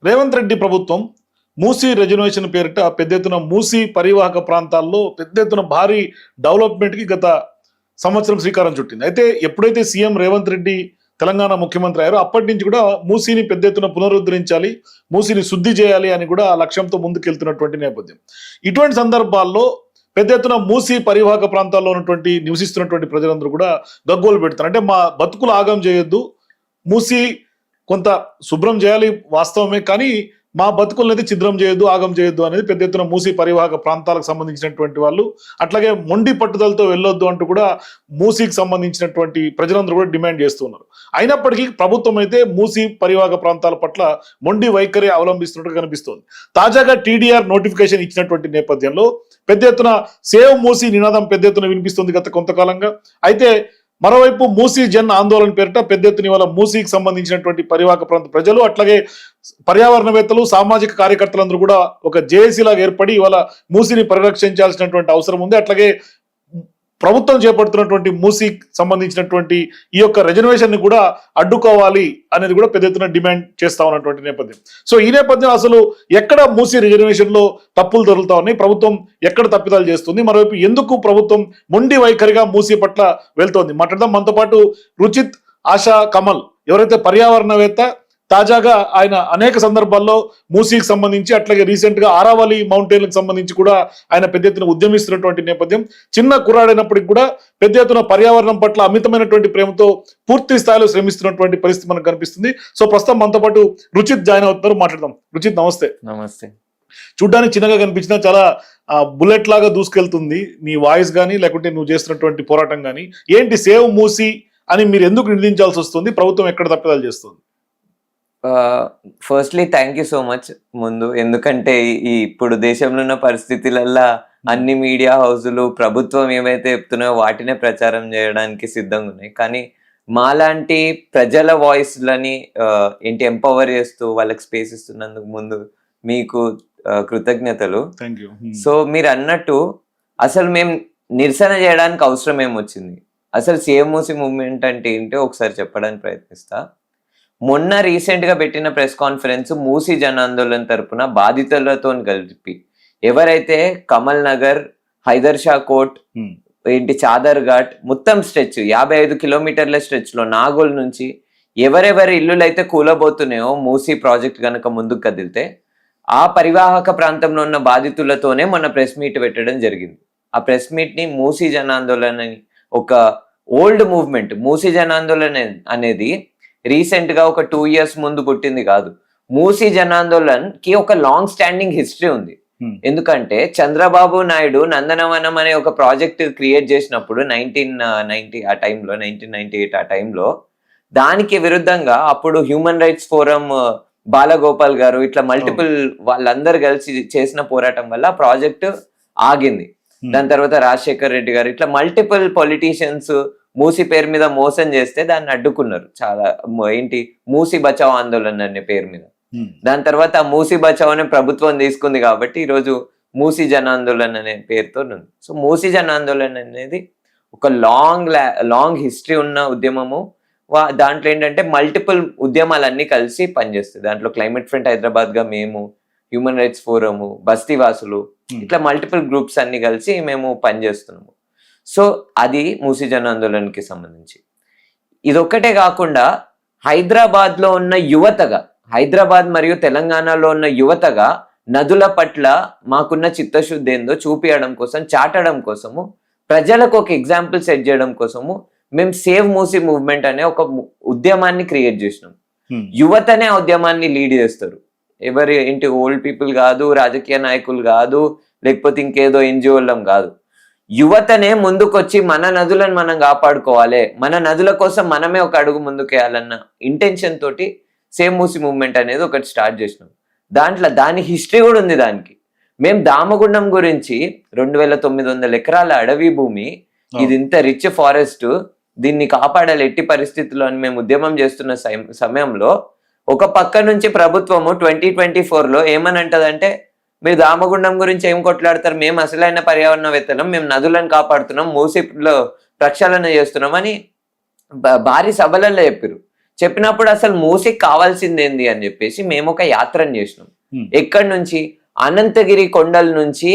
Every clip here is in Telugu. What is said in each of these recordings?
రేవంత్ రెడ్డి ప్రభుత్వం మూసీ రెజర్వేషన్ పేరిట పెద్ద ఎత్తున మూసీ పరివాహక ప్రాంతాల్లో పెద్ద ఎత్తున భారీ డెవలప్మెంట్కి గత సంవత్సరం శ్రీకారం చుట్టింది. అయితే ఎప్పుడైతే సీఎం రేవంత్ రెడ్డి తెలంగాణ ముఖ్యమంత్రి అయ్యారో అప్పటి నుంచి కూడా మూసీని పెద్ద ఎత్తున పునరుద్ధరించాలి, మూసీని శుద్ధి చేయాలి అని కూడా ఆ లక్ష్యంతో ముందుకెళ్తున్నటువంటి నేపథ్యం. ఇటువంటి సందర్భాల్లో పెద్ద ఎత్తున మూసీ పరివాహక ప్రాంతాల్లో ఉన్నటువంటి నివసిస్తున్నటువంటి ప్రజలందరూ కూడా గగ్గోలు పెడతారు. అంటే మా బతుకులు ఆగం చేయొద్దు, మూసీ కొంత శుభ్రం చేయాలి వాస్తవమే, కానీ మా బతుకులనైతే ఛిద్రం చేయొద్దు, ఆగం చేయొద్దు అనేది పెద్ద ఎత్తున మూసీ పరివాహక ప్రాంతాలకు సంబంధించినటువంటి వాళ్ళు, అట్లాగే మొండి పట్టుదలతో వెళ్ళొద్దు అంటూ కూడా మూసీకి సంబంధించినటువంటి ప్రజలందరూ కూడా డిమాండ్ చేస్తున్నారు. అయినప్పటికీ ప్రభుత్వం అయితే మూసీ పరివాహక ప్రాంతాల పట్ల మొండి వైఖరి అవలంబిస్తున్నట్టు కనిపిస్తోంది. తాజాగా టీడీఆర్ నోటిఫికేషన్ ఇచ్చినటువంటి నేపథ్యంలో పెద్ద ఎత్తున సేవ్ మూసీ నినాదం పెద్ద ఎత్తున వినిపిస్తుంది గత కొంతకాలంగా. అయితే మరోవైపు మూసీ జన్ ఆందోళన పేరిట పెద్ద ఎత్తున ఇవాళ మూసీకి సంబంధించినటువంటి పరివాహక ప్రాంత ప్రజలు, అట్లాగే పర్యావరణవేత్తలు, సామాజిక కార్యకర్తలందరూ కూడా ఒక జేఏసీ లాగా ఏర్పడి ఇవాళ మూసీని పరిరక్షించాల్సినటువంటి అవసరం ఉంది. అట్లాగే ప్రభుత్వం చేపడుతున్నటువంటి మూసీకి సంబంధించినటువంటి ఈ యొక్క రిజర్వేషన్ ని కూడా అడ్డుకోవాలి అనేది కూడా పెద్ద ఎత్తున డిమాండ్ చేస్తా ఉన్నటువంటి నేపథ్యం. సో ఈ నేపథ్యం అసలు ఎక్కడ మూసీ రిజర్వేషన్ లో తప్పులు దొరుకుతా ఉన్నాయి, ప్రభుత్వం ఎక్కడ తప్పిదాలు చేస్తుంది, మరోవైపు ఎందుకు ప్రభుత్వం మొండి వైఖరిగా మూసీ పట్ల వెళ్తోంది మాట్లాడదాం. మనతో పాటు రుచిత్ ఆశా కమల్, ఎవరైతే పర్యావరణవేత్త, తాజాగా ఆయన అనేక సందర్భాల్లో మూసీకి సంబంధించి అట్లాగే రీసెంట్ గా ఆరావళి మౌంటైన్లకు సంబంధించి కూడా ఆయన పెద్ద ఎత్తున ఉద్యమిస్తున్నటువంటి నేపథ్యం. చిన్న కుర్రాడైనప్పటికీ కూడా పెద్ద ఎత్తున పర్యావరణం పట్ల అమితమైనటువంటి ప్రేమతో పూర్తి స్థాయిలో శ్రమిస్తున్నటువంటి పరిస్థితి మనకు కనిపిస్తుంది. సో ప్రస్తుతం మనతో పాటు రుచిత్ జాయిన్ అవుతున్నారు, మాట్లాడదాం. రుచిత్ నమస్తే. నమస్తే. చూడ్డానికి చిన్నగా కనిపించినా చాలా బుల్లెట్ లాగా దూసుకెళ్తుంది నీ వాయిస్ కానీ, లేకుంటే నువ్వు చేస్తున్నటువంటి పోరాటం కానీ. ఏంటి సేవ్ మూసీ అని మీరు ఎందుకు నిందించాల్సి వస్తుంది, ప్రభుత్వం ఎక్కడ తప్పిదాలు చేస్తుంది? Firstly thank you so much ముందు, ఎందుకంటే ఈ ఇప్పుడు దేశంలో ఉన్న పరిస్థితులల్లో అన్ని మీడియా హౌజులు ప్రభుత్వం ఏవైతే చెప్తున్నాయో వాటినే ప్రచారం చేయడానికి సిద్ధంగా ఉన్నాయి. కానీ మాలాంటి ప్రజల వాయిస్లని ఏంటి ఎంపవర్ చేస్తూ వాళ్ళకి స్పేస్ ఇస్తున్నందుకు ముందు మీకు కృతజ్ఞతలు. సో మీరు అన్నట్టు అసలు మేము నిరసన చేయడానికి అవసరం ఏమొచ్చింది, అసలు సేవ్ మూసీ మూవ్మెంట్ అంటే ఏంటో ఒకసారి చెప్పడానికి ప్రయత్నిస్తా. మొన్న రీసెంట్ గా పెట్టిన ప్రెస్ కాన్ఫరెన్స్ మూసీ జన ఆందోళన తరపున బాధితులతో కలిపి ఎవరైతే కమల్ నగర్, హైదర్ షా కోట్, ఏంటి చాదర్ ఘాట్ మొత్తం స్ట్రెచ్ 55 కిలోమీటర్ల స్ట్రెచ్ లో నాగోల్ నుంచి ఎవరెవరి ఇల్లులు అయితే కూలబోతున్నాయో మూసీ ప్రాజెక్ట్ కనుక ముందుకు కదిలితే ఆ పరివాహక ప్రాంతంలో ఉన్న బాధితులతోనే మొన్న ప్రెస్ మీట్ పెట్టడం జరిగింది. ఆ ప్రెస్ మీట్ ని మూసీ జన ఆందోళన ఒక ఓల్డ్ మూవ్మెంట్, మూసీ జన ఆందోళన అనేది రీసెంట్ గా ఒక 2 years ముందు పుట్టింది కాదు. మూసీ జనాందోళన్ కి ఒక లాంగ్ స్టాండింగ్ హిస్టరీ ఉంది. ఎందుకంటే చంద్రబాబు నాయుడు నందనవనం అనే ఒక ప్రాజెక్ట్ క్రియేట్ చేసినప్పుడు 1990 ఆ టైంలో, 1998 ఆ టైంలో దానికి విరుద్ధంగా అప్పుడు హ్యూమన్ రైట్స్ ఫోరం బాలగోపాల్ గారు ఇట్లా మల్టిపుల్ వాళ్ళందరూ కలిసి చేసిన పోరాటం వల్ల ప్రాజెక్ట్ ఆగింది. దాని తర్వాత రాజశేఖర్ రెడ్డి గారు ఇట్లా మల్టిపుల్ పొలిటీషియన్స్ మూసీ పేరు మీద మోసం చేస్తే దాన్ని అడ్డుకున్నారు. చాలా ఏంటి మూసీ బచావ్ ఆందోళన అనే పేరు మీద. దాని తర్వాత ఆ మూసీ బచావ్ అనే ప్రభుత్వం తీసుకుంది కాబట్టి ఈరోజు మూసీ జన ఆందోళన అనే పేరుతో ఉంది. సో మూసీ జన ఆందోళన అనేది ఒక లాంగ్ హిస్టరీ ఉన్న ఉద్యమము. దాంట్లో ఏంటంటే మల్టిపుల్ ఉద్యమాలన్నీ కలిసి పనిచేస్తాయి. దాంట్లో క్లైమేట్ ఫ్రంట్ హైదరాబాద్ గా మేము, హ్యూమన్ రైట్స్ ఫోరము, బస్తీవాసులు, ఇట్లా మల్టిపుల్ గ్రూప్స్ అన్ని కలిసి మేము పనిచేస్తున్నాము. సో అది మూసీ జన ఆందోళనకి సంబంధించి. ఇదొక్కటే కాకుండా హైదరాబాద్ లో ఉన్న యువతగా, హైదరాబాద్ మరియు తెలంగాణలో ఉన్న యువతగా నదుల పట్ల మాకున్న చిత్తశుద్ధి ఏందో చూపించడం కోసం, చాటడం కోసము, ప్రజలకు ఒక ఎగ్జాంపుల్ సెట్ చేయడం కోసము మేము సేవ్ మూసీ మూవ్మెంట్ అనే ఒక ఉద్యమాన్ని క్రియేట్ చేసినాం. యువతనే ఆ ఉద్యమాన్ని లీడ్ చేస్తారు. ఎవరి ఇంటి ఓల్డ్ పీపుల్ కాదు, రాజకీయ నాయకులు కాదు, లేకపోతే ఇంకేదో ఎన్జిఓలం కాదు. యువతనే ముందుకొచ్చి మన నదులను మనం కాపాడుకోవాలి, మన నదుల కోసం మనమే ఒక అడుగు ముందుకేయాలన్న ఇంటెన్షన్ తోటి సేవ్ మూసీ మూవ్మెంట్ అనేది ఒకటి స్టార్ట్ చేసినాం. దాని హిస్టరీ కూడా ఉంది. దానికి మేము దామగుండం గురించి 2900 ఎకరాల అడవి భూమి, ఇది ఇంత రిచ్ ఫారెస్ట్, దీన్ని కాపాడాలి ఎట్టి పరిస్థితుల్లో అని మేము ఉద్యమం చేస్తున్న సమయంలో ఒక పక్క నుంచి ప్రభుత్వము 2024లో ఏమని అంటదంటే, మీరు దామగుండం గురించి ఏం కొట్లాడతారు, మేము అసలైన పర్యావరణవేత్తలం, మేము నదులను కాపాడుతున్నాం, మూసీలో ప్రక్షాళన చేస్తున్నాం అని భారీ సభలలో చెప్పారు. చెప్పినప్పుడు అసలు మూసీకి కావాల్సింది ఏంది అని చెప్పేసి మేము ఒక యాత్రను చేసినాం. ఎక్కడి నుంచి? అనంతగిరి కొండల నుంచి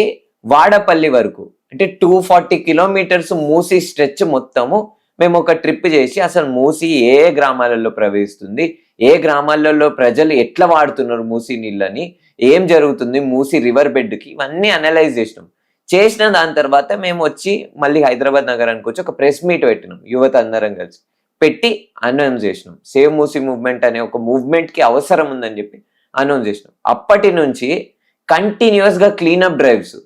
వాడపల్లి వరకు, అంటే 240 కిలోమీటర్స్ మూసీ స్ట్రెచ్ మొత్తము మేము ఒక ట్రిప్ చేసి అసలు మూసీ ఏ గ్రామాలలో ప్రవహిస్తుంది, ఏ గ్రామాలలో ప్రజలు ఎట్లా వాడుతున్నారు మూసీ నీళ్ళని, ఏం జరుగుతుంది మూసీ రివర్ బెడ్కి, ఇవన్నీ అనలైజ్ చేసిన దాని తర్వాత మేము వచ్చి మళ్ళీ హైదరాబాద్ నగరానికి వచ్చి ఒక ప్రెస్ మీట్ పెట్టినాం, యువత అందరం కలిసి పెట్టి అనౌన్స్ చేసినాం. సేవ్ మూసీ మూవ్మెంట్ అనే ఒక మూవ్మెంట్ కి అవసరం ఉందని చెప్పి అనౌన్స్ చేసినాం. అప్పటి నుంచి కంటిన్యూస్ గా క్లీనప్ డ్రైవ్స్,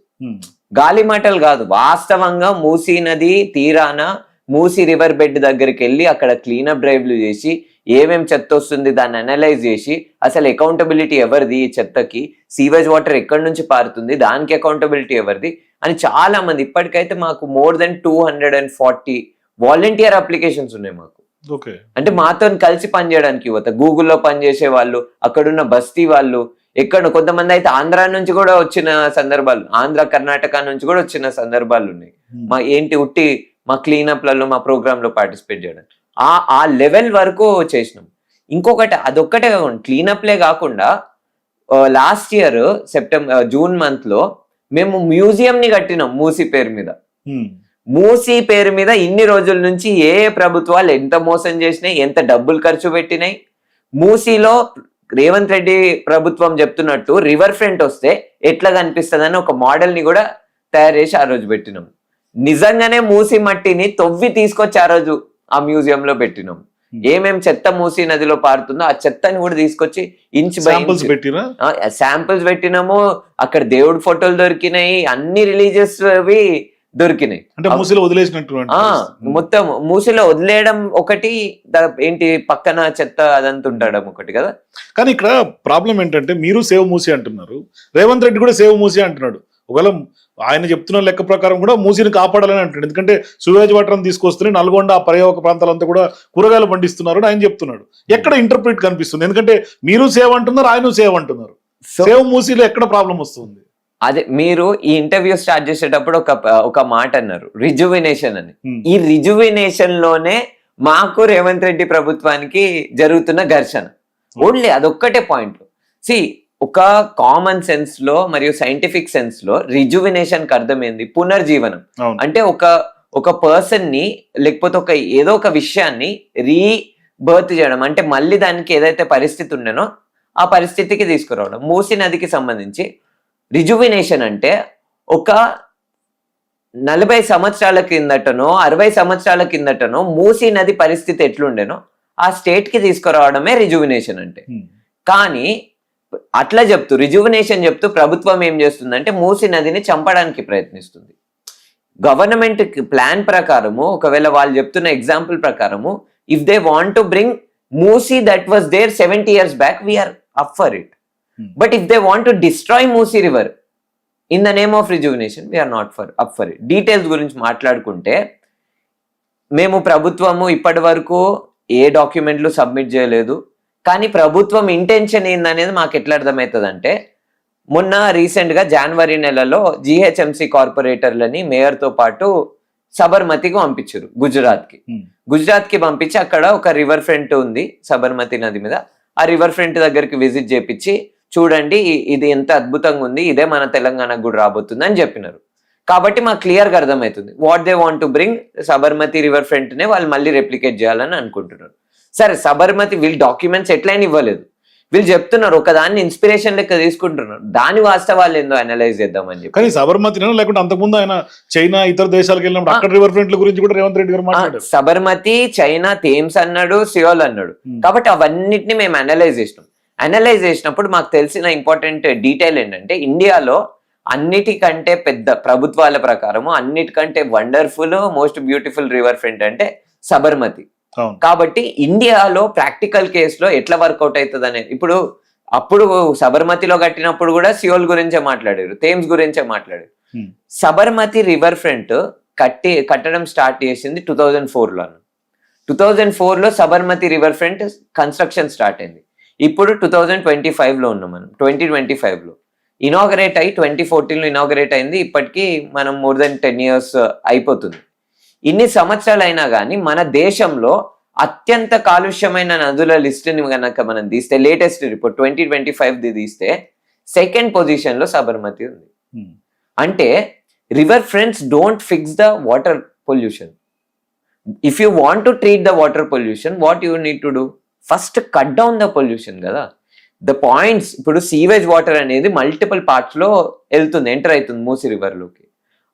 గాలి మాటలు కాదు, వాస్తవంగా మూసీ నది తీరాన మూసీ రివర్ బెడ్ దగ్గరికి వెళ్ళి అక్కడ క్లీనప్ డ్రైవ్లు చేసి ఏమేం చెత్త వస్తుంది దాన్ని అనలైజ్ చేసి అసలు అకౌంటబిలిటీ ఎవరిది, ఈ చెత్తకి సీవేజ్ వాటర్ ఎక్కడి నుంచి పారుతుంది, దానికి అకౌంటబిలిటీ ఎవరిది అని చాలా మంది, ఇప్పటికైతే మాకు మోర్ దెన్ 240 వాలంటీర్ అప్లికేషన్స్ ఉన్నాయి మాకు. అంటే మాతో కలిసి పనిచేయడానికి యువత, గూగుల్లో పనిచేసే వాళ్ళు, అక్కడున్న బస్తీ వాళ్ళు, ఎక్కడ కొంతమంది అయితే ఆంధ్ర నుంచి కూడా వచ్చిన సందర్భాలు, ఆంధ్ర కర్ణాటక నుంచి కూడా వచ్చిన సందర్భాలు ఉన్నాయి. మా ఏంటి ఉట్టి మా క్లీనప్లలో మా ప్రోగ్రామ్ లో పార్టిసిపేట్ చేయడం, ఆ లెవెల్ వరకు చేసినాం. ఇంకొకటి అదొక్కటే క్లీనప్లే కాకుండా లాస్ట్ ఇయర్ జూన్ మంత్ లో మేము మ్యూజియం ని కట్టినాం మూసీ పేరు మీద. మూసీ పేరు మీద ఇన్ని రోజుల నుంచి ఏ ప్రభుత్వాలు ఎంత మోసం చేసినాయి, ఎంత డబ్బులు ఖర్చు పెట్టినాయి, మూసీలో రేవంత్ రెడ్డి ప్రభుత్వం చెప్తున్నట్టు రివర్ ఫ్రంట్ వస్తే ఎట్లా కనిపిస్తుందని ఒక మోడల్ ని కూడా తయారు చేసి ఆ రోజు పెట్టినాం. నిజంగానే మూసీ మట్టిని తవ్వి తీసుకొచ్చి ఆ రోజు ఆ మ్యూజియం లో పెట్టినాం. ఏమేం చెత్త మూసీ నదిలో పారుతుందో ఆ చెత్తని కూడా తీసుకొచ్చి ఇంచ్ బై శాంపుల్స్ పెట్టినాము. అక్కడ దేవుడి ఫోటోలు దొరికినాయి, అన్ని రిలీజియస్ అవి దొరికినాయి. అంటే మూసీలో వదిలేసినట్టు మొత్తం మూసీలో వదిలేయడం ఒకటి, ఏంటి పక్కన చెత్త అదంతా ఉండడం ఒకటి కదా. కానీ ఇక్కడ ప్రాబ్లం ఏంటంటే మీరు సేవ్ మూసీ అంటున్నారు, రేవంత్ రెడ్డి కూడా సేవ్ మూసీ అంటున్నాడు. ఒకవేళ ఆయన చెప్తున్న లెక్క ప్రకారం కూడా మూసీని కాపాడాలని అంటున్నాడు. ఎందుకంటే సువేజ్ వాటర్ తీసుకొస్తే నల్గొండ పర్యావక ప్రాంతాలంతా కూడా కూరగాయలు పండిస్తున్నారు అని ఆయన చెప్తున్నాడు. ఎక్కడ ఇంటర్ప్రిట్ కనిపిస్తుంది? ఎందుకంటే మీరు సేవ్ అంటున్నారు, ఆయన సేవ్ అంటున్నారు. సేవ్ మూసీలో ఎక్కడ ప్రాబ్లం వస్తుంది? అదే మీరు ఈ ఇంటర్వ్యూ స్టార్ట్ చేసేటప్పుడు ఒక మాట అన్నారు, రిజువినేషన్ అని. ఈ రిజువినేషన్ లోనే మాకు రేవంత్ రెడ్డి ప్రభుత్వానికి జరుగుతున్న ఘర్షణ. ఓన్లీ అదొక్కటే పాయింట్. సి ఒక కామన్ సెన్స్ లో మరియు సైంటిఫిక్ సెన్స్ లో రిజువినేషన్ కి అర్థమైంది పునర్జీవనం. అంటే ఒక పర్సన్ ని లేకపోతే ఏదో ఒక విషయాన్ని రీబర్త్ చేయడం, అంటే మళ్ళీ దానికి ఏదైతే పరిస్థితి ఉండేనో ఆ పరిస్థితికి తీసుకురావడం. మూసీ నదికి సంబంధించి రిజువినేషన్ అంటే ఒక 40 సంవత్సరాల కిందటనో 60 సంవత్సరాల కిందటనో మూసీ నది పరిస్థితి ఎట్లుండేనో ఆ స్టేట్ కి తీసుకురావడమే రిజువినేషన్ అంటే. కానీ అట్లా రిజువినేషన్ చెప్తూ ప్రభుత్వం ఏం చేస్తుందంటే మూసీ నదిని చంపడానికి ప్రయత్నిస్తుంది. గవర్నమెంట్ ప్లాన్ ప్రకారము, ఒకవేళ వాళ్ళు చెప్తున్న ఎగ్జాంపుల్ ప్రకారము, if they want to bring Musi that was there 70 years back, we're up for it. But if they want to destroy Musi river in the name of rejuvenation, we're not up for it. Details గురించి మాట్లాడుకుంటే, మేము ప్రభుత్వము ఇప్పటి వరకు ఏ డాక్యుమెంట్లు సబ్మిట్ చేయలేదు. కానీ ప్రభుత్వం ఇంటెన్షన్ ఏందనేది మాకు ఎట్లా అర్థమవుతుంది అంటే, మొన్న రీసెంట్ గా జనవరి నెలలో జిహెచ్ఎంసి కార్పొరేటర్లని మేయర్తో పాటు సబర్మతికి పంపించారు, గుజరాత్ కి పంపించి అక్కడ ఒక రివర్ ఫ్రంట్ ఉంది సబర్మతి నది మీద. ఆ రివర్ ఫ్రంట్ దగ్గరికి విజిట్ చేపించి, చూడండి ఇది ఎంత అద్భుతంగా ఉంది, ఇదే మన తెలంగాణకు కూడా రాబోతుంది అని చెప్పినారు. కాబట్టి మాకు క్లియర్ గా అర్థమవుతుంది what they want to bring. Sabarmati river front నే వాళ్ళు మళ్ళీ రెప్లికేట్ చేయాలని అనుకుంటున్నారు. సరే, సబర్మతి వీళ్ళు డాక్యుమెంట్స్ ఎట్లయినా ఇవ్వలేదు, వీళ్ళు చెప్తున్నారు ఒకదాన్ని ఇన్స్పిరేషన్ లెక్క తీసుకుంటున్నారు. దాని వాస్తవాలు ఏందో అనలైజ్ చేద్దామని చెప్పి. కానీ సబర్మతి లేకుంటే అంతకుముందు ఆయన చైనా ఇతర దేశాలకు వెళ్ళినప్పుడు అక్కడ రివర్ ఫ్రంట్ల గురించి కూడా రేవంత్ రెడ్డి గారు మాట్లాడారు. సబర్మతి, చైనా, థేమ్స్ అన్నాడు, సియోల్ అన్నాడు. కాబట్టి అవన్నిటిని మేము అనలైజ్ చేసినాం. అనలైజ్ చేసినప్పుడు మాకు తెలిసిన ఇంపార్టెంట్ డీటెయిల్ ఏంటంటే, ఇండియాలో అన్నిటికంటే పెద్ద ప్రభుత్వాల ప్రకారము అన్నిటికంటే wonderful most beautiful river front అంటే సబర్మతి. కాబట్టి ఇండియాలో ప్రాక్టికల్ కేసులో ఎట్లా వర్కౌట్ అవుతుంది అనేది, అప్పుడు సబర్మతిలో కట్టినప్పుడు కూడా సియోల్ గురించే మాట్లాడారు, థేమ్స్ గురించే మాట్లాడారు. సబర్మతి రివర్ ఫ్రంట్ కట్టడం స్టార్ట్ చేసింది 2004లో. 2004లో Sabarmati river front construction start అయింది. ఇప్పుడు 2025లో ఉన్నాం మనం. 2025లో ఇనాగరేట్ అయ్యి 2014లో ఇనాగరేట్ అయింది. ఇప్పటికీ మనం మోర్ దెన్ 10 years అయిపోతుంది. ఇన్ని సంవత్సరాలు అయినా కానీ మన దేశంలో అత్యంత కాలుష్యమైన నదుల లిస్టుని కనుక మనం తీస్తే లేటెస్ట్ రిపోర్ట్ 2025 తీస్తే సెకండ్ పొజిషన్ లో సబర్మతి ఉంది. అంటే river fronts don't fix the water pollution. If you want to treat the water pollution, what you need to do? First cut down the pollution కదా. ద పాయింట్స్, ఇప్పుడు సీవేజ్ వాటర్ అనేది మల్టిపుల్ పార్ట్స్ లో వెళ్తుంది, ఎంటర్ అవుతుంది మూసీ రివర్ లోకి.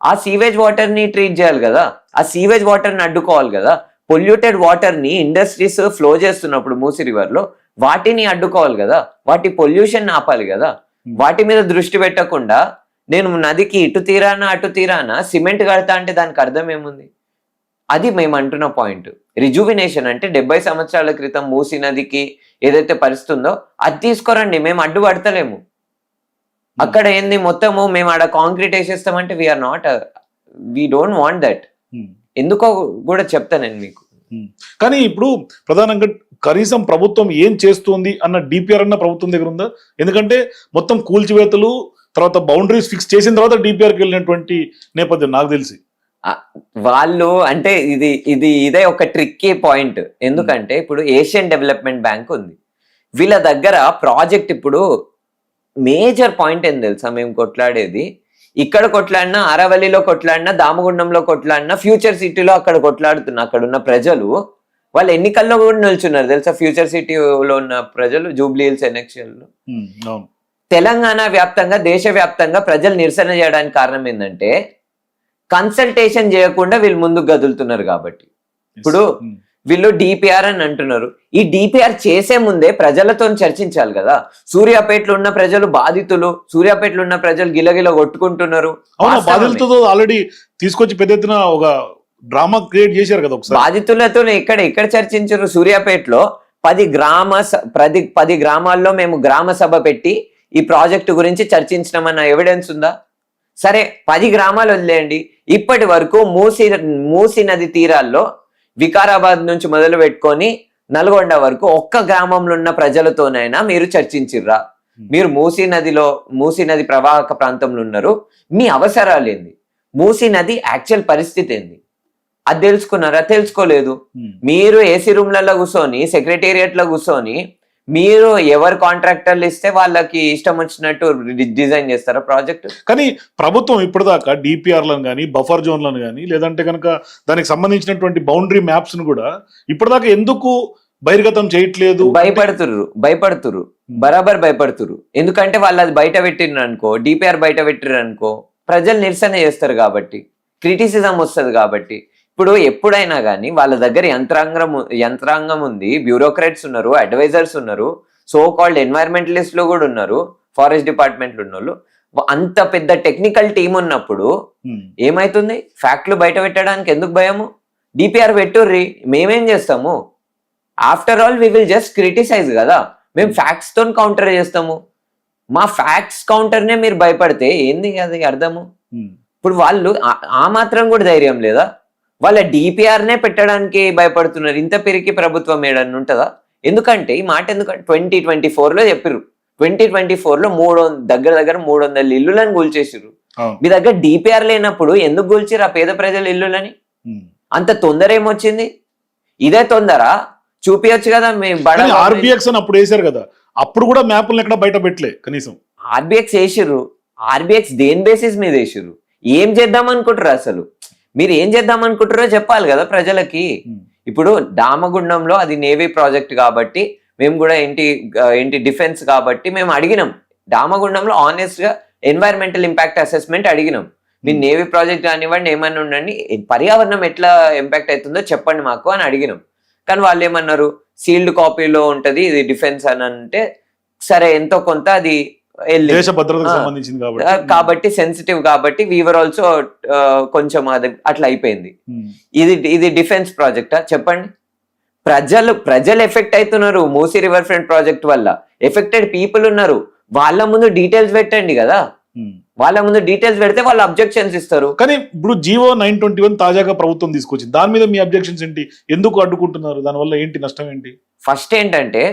ఆ సీవేజ్ వాటర్ ని ట్రీట్ చేయాలి కదా, ఆ సీవేజ్ వాటర్ ని అడ్డుకోవాలి కదా. పొల్యూటెడ్ వాటర్ ని ఇండస్ట్రీస్ ఫ్లో చేస్తున్నప్పుడు మూసీ రివర్ లో వాటిని అడ్డుకోవాలి కదా, వాటి పొల్యూషన్ ఆపాలి కదా. వాటి మీద దృష్టి పెట్టకుండా నేను నదికి ఇటు తీరానా అటు తీరానా సిమెంట్ కడతా అంటే దానికి అర్థం ఏముంది? అది మేము అంటున్న పాయింట్. రిజువినేషన్ అంటే 70 సంవత్సరాల క్రితం మూసీ నదికి ఏదైతే పరిస్థితి ఉందో అది తీసుకోరండి, మేము అడ్డుపడతలేము. అక్కడ ఏంది మొత్తము మేము ఆడ కాంక్రీట్ వేసేస్తామంటే వీ డోంట్ వాంట్ దట్. ఎందుకో కూడా చెప్తా నేను మీకు. కానీ ఇప్పుడు ప్రధానంగా కనీసం ప్రభుత్వం ఏం చేస్తుంది అన్న డిపిఆర్ అన్న ప్రభుత్వం దగ్గర ఉందా? ఎందుకంటే మొత్తం కూల్చివేతలు తర్వాత బౌండరీస్ ఫిక్స్ చేసిన తర్వాత డిపిఆర్కి వెళ్ళినటువంటి నేపథ్యం నాకు తెలిసి. వాళ్ళు అంటే ఇదే ఒక ట్రిక్కీ పాయింట్. ఎందుకంటే ఇప్పుడు ఏషియన్ డెవలప్మెంట్ బ్యాంక్ ఉంది, వీళ్ళ దగ్గర ప్రాజెక్ట్ ఇప్పుడు మేజర్ పాయింట్ ఏం తెలుసా? మేము కొట్లాడేది ఇక్కడ కొట్లాడినా, అరవల్లిలో కొట్లాడినా, దామగుండంలో కొట్లాడినా, ఫ్యూచర్ సిటీలో అక్కడ కొట్లాడుతున్నా అక్కడ ఉన్న ప్రజలు వాళ్ళు ఎన్నికల్లో కూడా నిల్చున్నారు తెలుసా? ఫ్యూచర్ సిటీలో ఉన్న ప్రజలు జూబ్లీ హిల్స్ ఎలక్షన్లో. తెలంగాణ వ్యాప్తంగా దేశవ్యాప్తంగా ప్రజలు నిరసన చేయడానికి కారణం ఏంటంటే కన్సల్టేషన్ చేయకుండా వీళ్ళు ముందుకు గదులుతున్నారు కాబట్టి. ఇప్పుడు వీళ్ళు డిపిఆర్ అని అంటున్నారు, ఈ డిపిఆర్ చేసే ముందే ప్రజలతో చర్చించాలి కదా. సూర్యాపేటలో ఉన్న ప్రజలు బాధితులు, సూర్యాపేటలో ఉన్న ప్రజలు గిలగిల కొట్టుకుంటున్నారు. బాధితులతో ఆల్రెడీ తీసుకొచ్చి పెద్ద ఎత్తున ఒక డ్రామా క్రియేట్ చేశారు కదా. బాధితులతో ఎక్కడ చర్చించారు? సూర్యాపేటలో 10 గ్రామాల్లో మేము గ్రామ సభ పెట్టి ఈ ప్రాజెక్టు గురించి చర్చించినామన్న ఎవిడెన్స్ ఉందా? సరే 10 గ్రామాలు వదిలేయండి, ఇప్పటి వరకు మూసీ నది తీరాల్లో వికారాబాద్ నుంచి మొదలు పెట్టుకొని నల్గొండ వరకు ఒక్క గ్రామంలో ఉన్న ప్రజలతోనైనా మీరు చర్చించిర్రా? మీరు మూసీ నది ప్రవాహక ప్రాంతంలో ఉన్నారు, మీ అవసరాలు ఏంది, మూసీ నది యాక్చువల్ పరిస్థితి ఏంది అది తెలుసుకున్నారా? తెలుసుకోలేదు. మీరు ఏసీ రూమ్లలో కూర్చొని సెక్రటేరియట్ లో కూర్చొని మీరు ఎవరు కాంట్రాక్టర్లు ఇస్తే వాళ్ళకి ఇష్టం వచ్చినట్టు డిజైన్ చేస్తారా ప్రాజెక్ట్? కానీ ప్రభుత్వం ఇప్పటిదాకా డిపిఆర్లను కానీ బఫర్ జోన్లను కానీ లేదంటే కనుక దానికి సంబంధించినటువంటి బౌండరీ మ్యాప్స్ ను కూడా ఇప్పటిదాకా ఎందుకు బహిర్గతం చేయట్లేదు? భయపడుతురు బరాబర్ భయపడుతురు. ఎందుకంటే వాళ్ళు అది బయట పెట్టిర్రు అనుకో, డిపిఆర్ బయట పెట్టిర్రు అనుకో, ప్రజలు నిరసన చేస్తారు కాబట్టి, క్రిటిసిజం వస్తుంది కాబట్టి. ఇప్పుడు ఎప్పుడైనా కానీ వాళ్ళ దగ్గర యంత్రాంగం ఉంది, బ్యూరోక్రాట్స్ ఉన్నారు, అడ్వైజర్స్ ఉన్నారు, సో కాల్డ్ ఎన్వైరన్మెంటలిస్టులు కూడా ఉన్నారు, ఫారెస్ట్ డిపార్ట్మెంట్ ఉన్న వాళ్ళు. అంత పెద్ద టెక్నికల్ టీం ఉన్నప్పుడు ఏమైతుంది? ఫ్యాక్ట్లు బయట పెట్టడానికి ఎందుకు భయము? డిపిఆర్ పెట్టుర్రి, మేమేం చేస్తాము? After all we will just criticise కదా, మేము ఫ్యాక్ట్స్ తో కౌంటర్ చేస్తాము. మా ఫ్యాక్ట్స్ కౌంటర్నే మీరు భయపడితే ఏంది అది అర్థము? ఇప్పుడు వాళ్ళు ఆ మాత్రం కూడా ధైర్యం లేదా? వాళ్ళ డిపిఆర్ నే పెట్టడానికి భయపడుతున్నారు. ఇంత పెరిగి ప్రభుత్వం ఏడని ఉంటుందా? ఎందుకంటే ఈ మాట ఎందుకంటే 2024లో చెప్పిర్రు, 2024లో దగ్గర 300 ఇల్లులని కూల్చేసిర్రు. మీ దగ్గర డిపిఆర్ లేనప్పుడు ఎందుకు కూల్చిర్రు ఆ పేద ప్రజల ఇల్లులని? అంత తొందర ఏమొచ్చింది? ఇదే తొందర చూపించచ్చు కదా. ఆర్బిఎక్స్ అని అప్పుడు వేసారు కదా, అప్పుడు కూడా మ్యాప్లు ఎక్కడ బయట పెట్టలే. కనీసం ఆర్బిఎక్స్ వేసిర్రు. ఆర్బిఎక్స్ దేని బేసిస్ మీద వేసిర్రు? ఏం చేద్దాం అనుకుంటారు? అసలు మీరు ఏం చేద్దాం అనుకుంటారో చెప్పాలి కదా ప్రజలకి. ఇప్పుడు దామగుండంలో అది నేవీ ప్రాజెక్ట్ కాబట్టి మేము కూడా ఏంటి డిఫెన్స్ కాబట్టి మేము అడిగినాం. దామగుండంలో ఆనెస్ట్ గా ఎన్వైరన్మెంటల్ ఇంపాక్ట్ అసెస్మెంట్ అడిగినాం. మీరు నేవీ ప్రాజెక్ట్ కానివ్వండి ఏమన్నా ఉండండి, పర్యావరణం ఎట్లా ఇంపాక్ట్ అవుతుందో చెప్పండి మాకు అని అడిగినాం. కానీ వాళ్ళు ఏమన్నారు, సీల్డ్ కాపీలో ఉంటది ఇది డిఫెన్స్ అని అంటే, సరే ఎంతో కొంత అది దేశ భద్రతకు సంబంధించింది కాబట్టి సెన్సిటివ్ కాబట్టి వీవర్ ఆల్సో కొంచెం అది అట్లా అయిపోయింది. ఇది డిఫెన్స్ ప్రాజెక్టా చెప్పండి? ప్రజలు ఎఫెక్ట్ అవుతున్నారు మూసీ రివర్ ఫ్రంట్ ప్రాజెక్ట్ వల్ల. ఎఫెక్టెడ్ పీపుల్ ఉన్నారు, వాళ్ళ ముందు డీటెయిల్స్ పెట్టండి కదా. వాళ్ళ ముందు డీటెయిల్స్ పెడితే వాళ్ళు అబ్జెక్షన్స్ ఇస్తారు. కానీ ఇప్పుడు జీవో 921 తాజాగా ప్రభుత్వం తీసుకొచ్చింది, దాని మీద మీ అబ్జెక్షన్స్ ఏంటి? ఎందుకు అడ్డుకుంటున్నారు? దానివల్ల ఏంటి నష్టం ఏంటి? ఫస్ట్ ఏంటంటే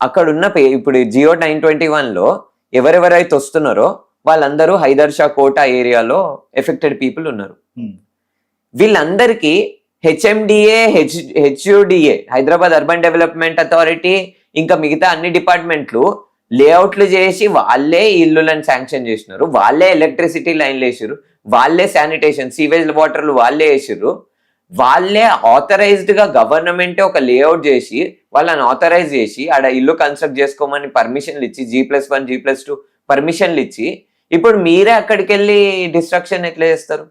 అక్కడ ఉన్న ఇప్పుడు జియో 921లో ఎవరెవరైతే వస్తున్నారో వాళ్ళందరూ హైదర్ షా కోటా ఏరియాలో ఎఫెక్టెడ్ పీపుల్ ఉన్నారు. వీళ్ళందరికీ HMDA, HUDA, Hyderabad urban development authority, ఇంకా మిగతా అన్ని డిపార్ట్మెంట్లు లేఅవుట్లు చేసి వాళ్ళే ఇల్లులను శాంక్షన్ చేసినారు, వాళ్ళే ఎలక్ట్రిసిటీ లైన్లు వేసారు, వాళ్ళే శానిటేషన్ సీవేజ్ వాటర్లు వాళ్ళే వేసారు, వాళ్ళే ఆథరైజ్డ్ గా గవర్నమెంట్ ఒక లేఅవుట్ చేసి వాళ్ళని ఆథరైజ్ చేసి ఆడ ఇల్లు కన్స్ట్రక్ట్ చేసుకోమని పర్మిషన్లు ఇచ్చి G+1 G+2 పర్మిషన్లు ఇచ్చి ఇప్పుడు మీరే అక్కడికి వెళ్ళి డిస్ట్రక్షన్ ఎట్లా చేస్తారు?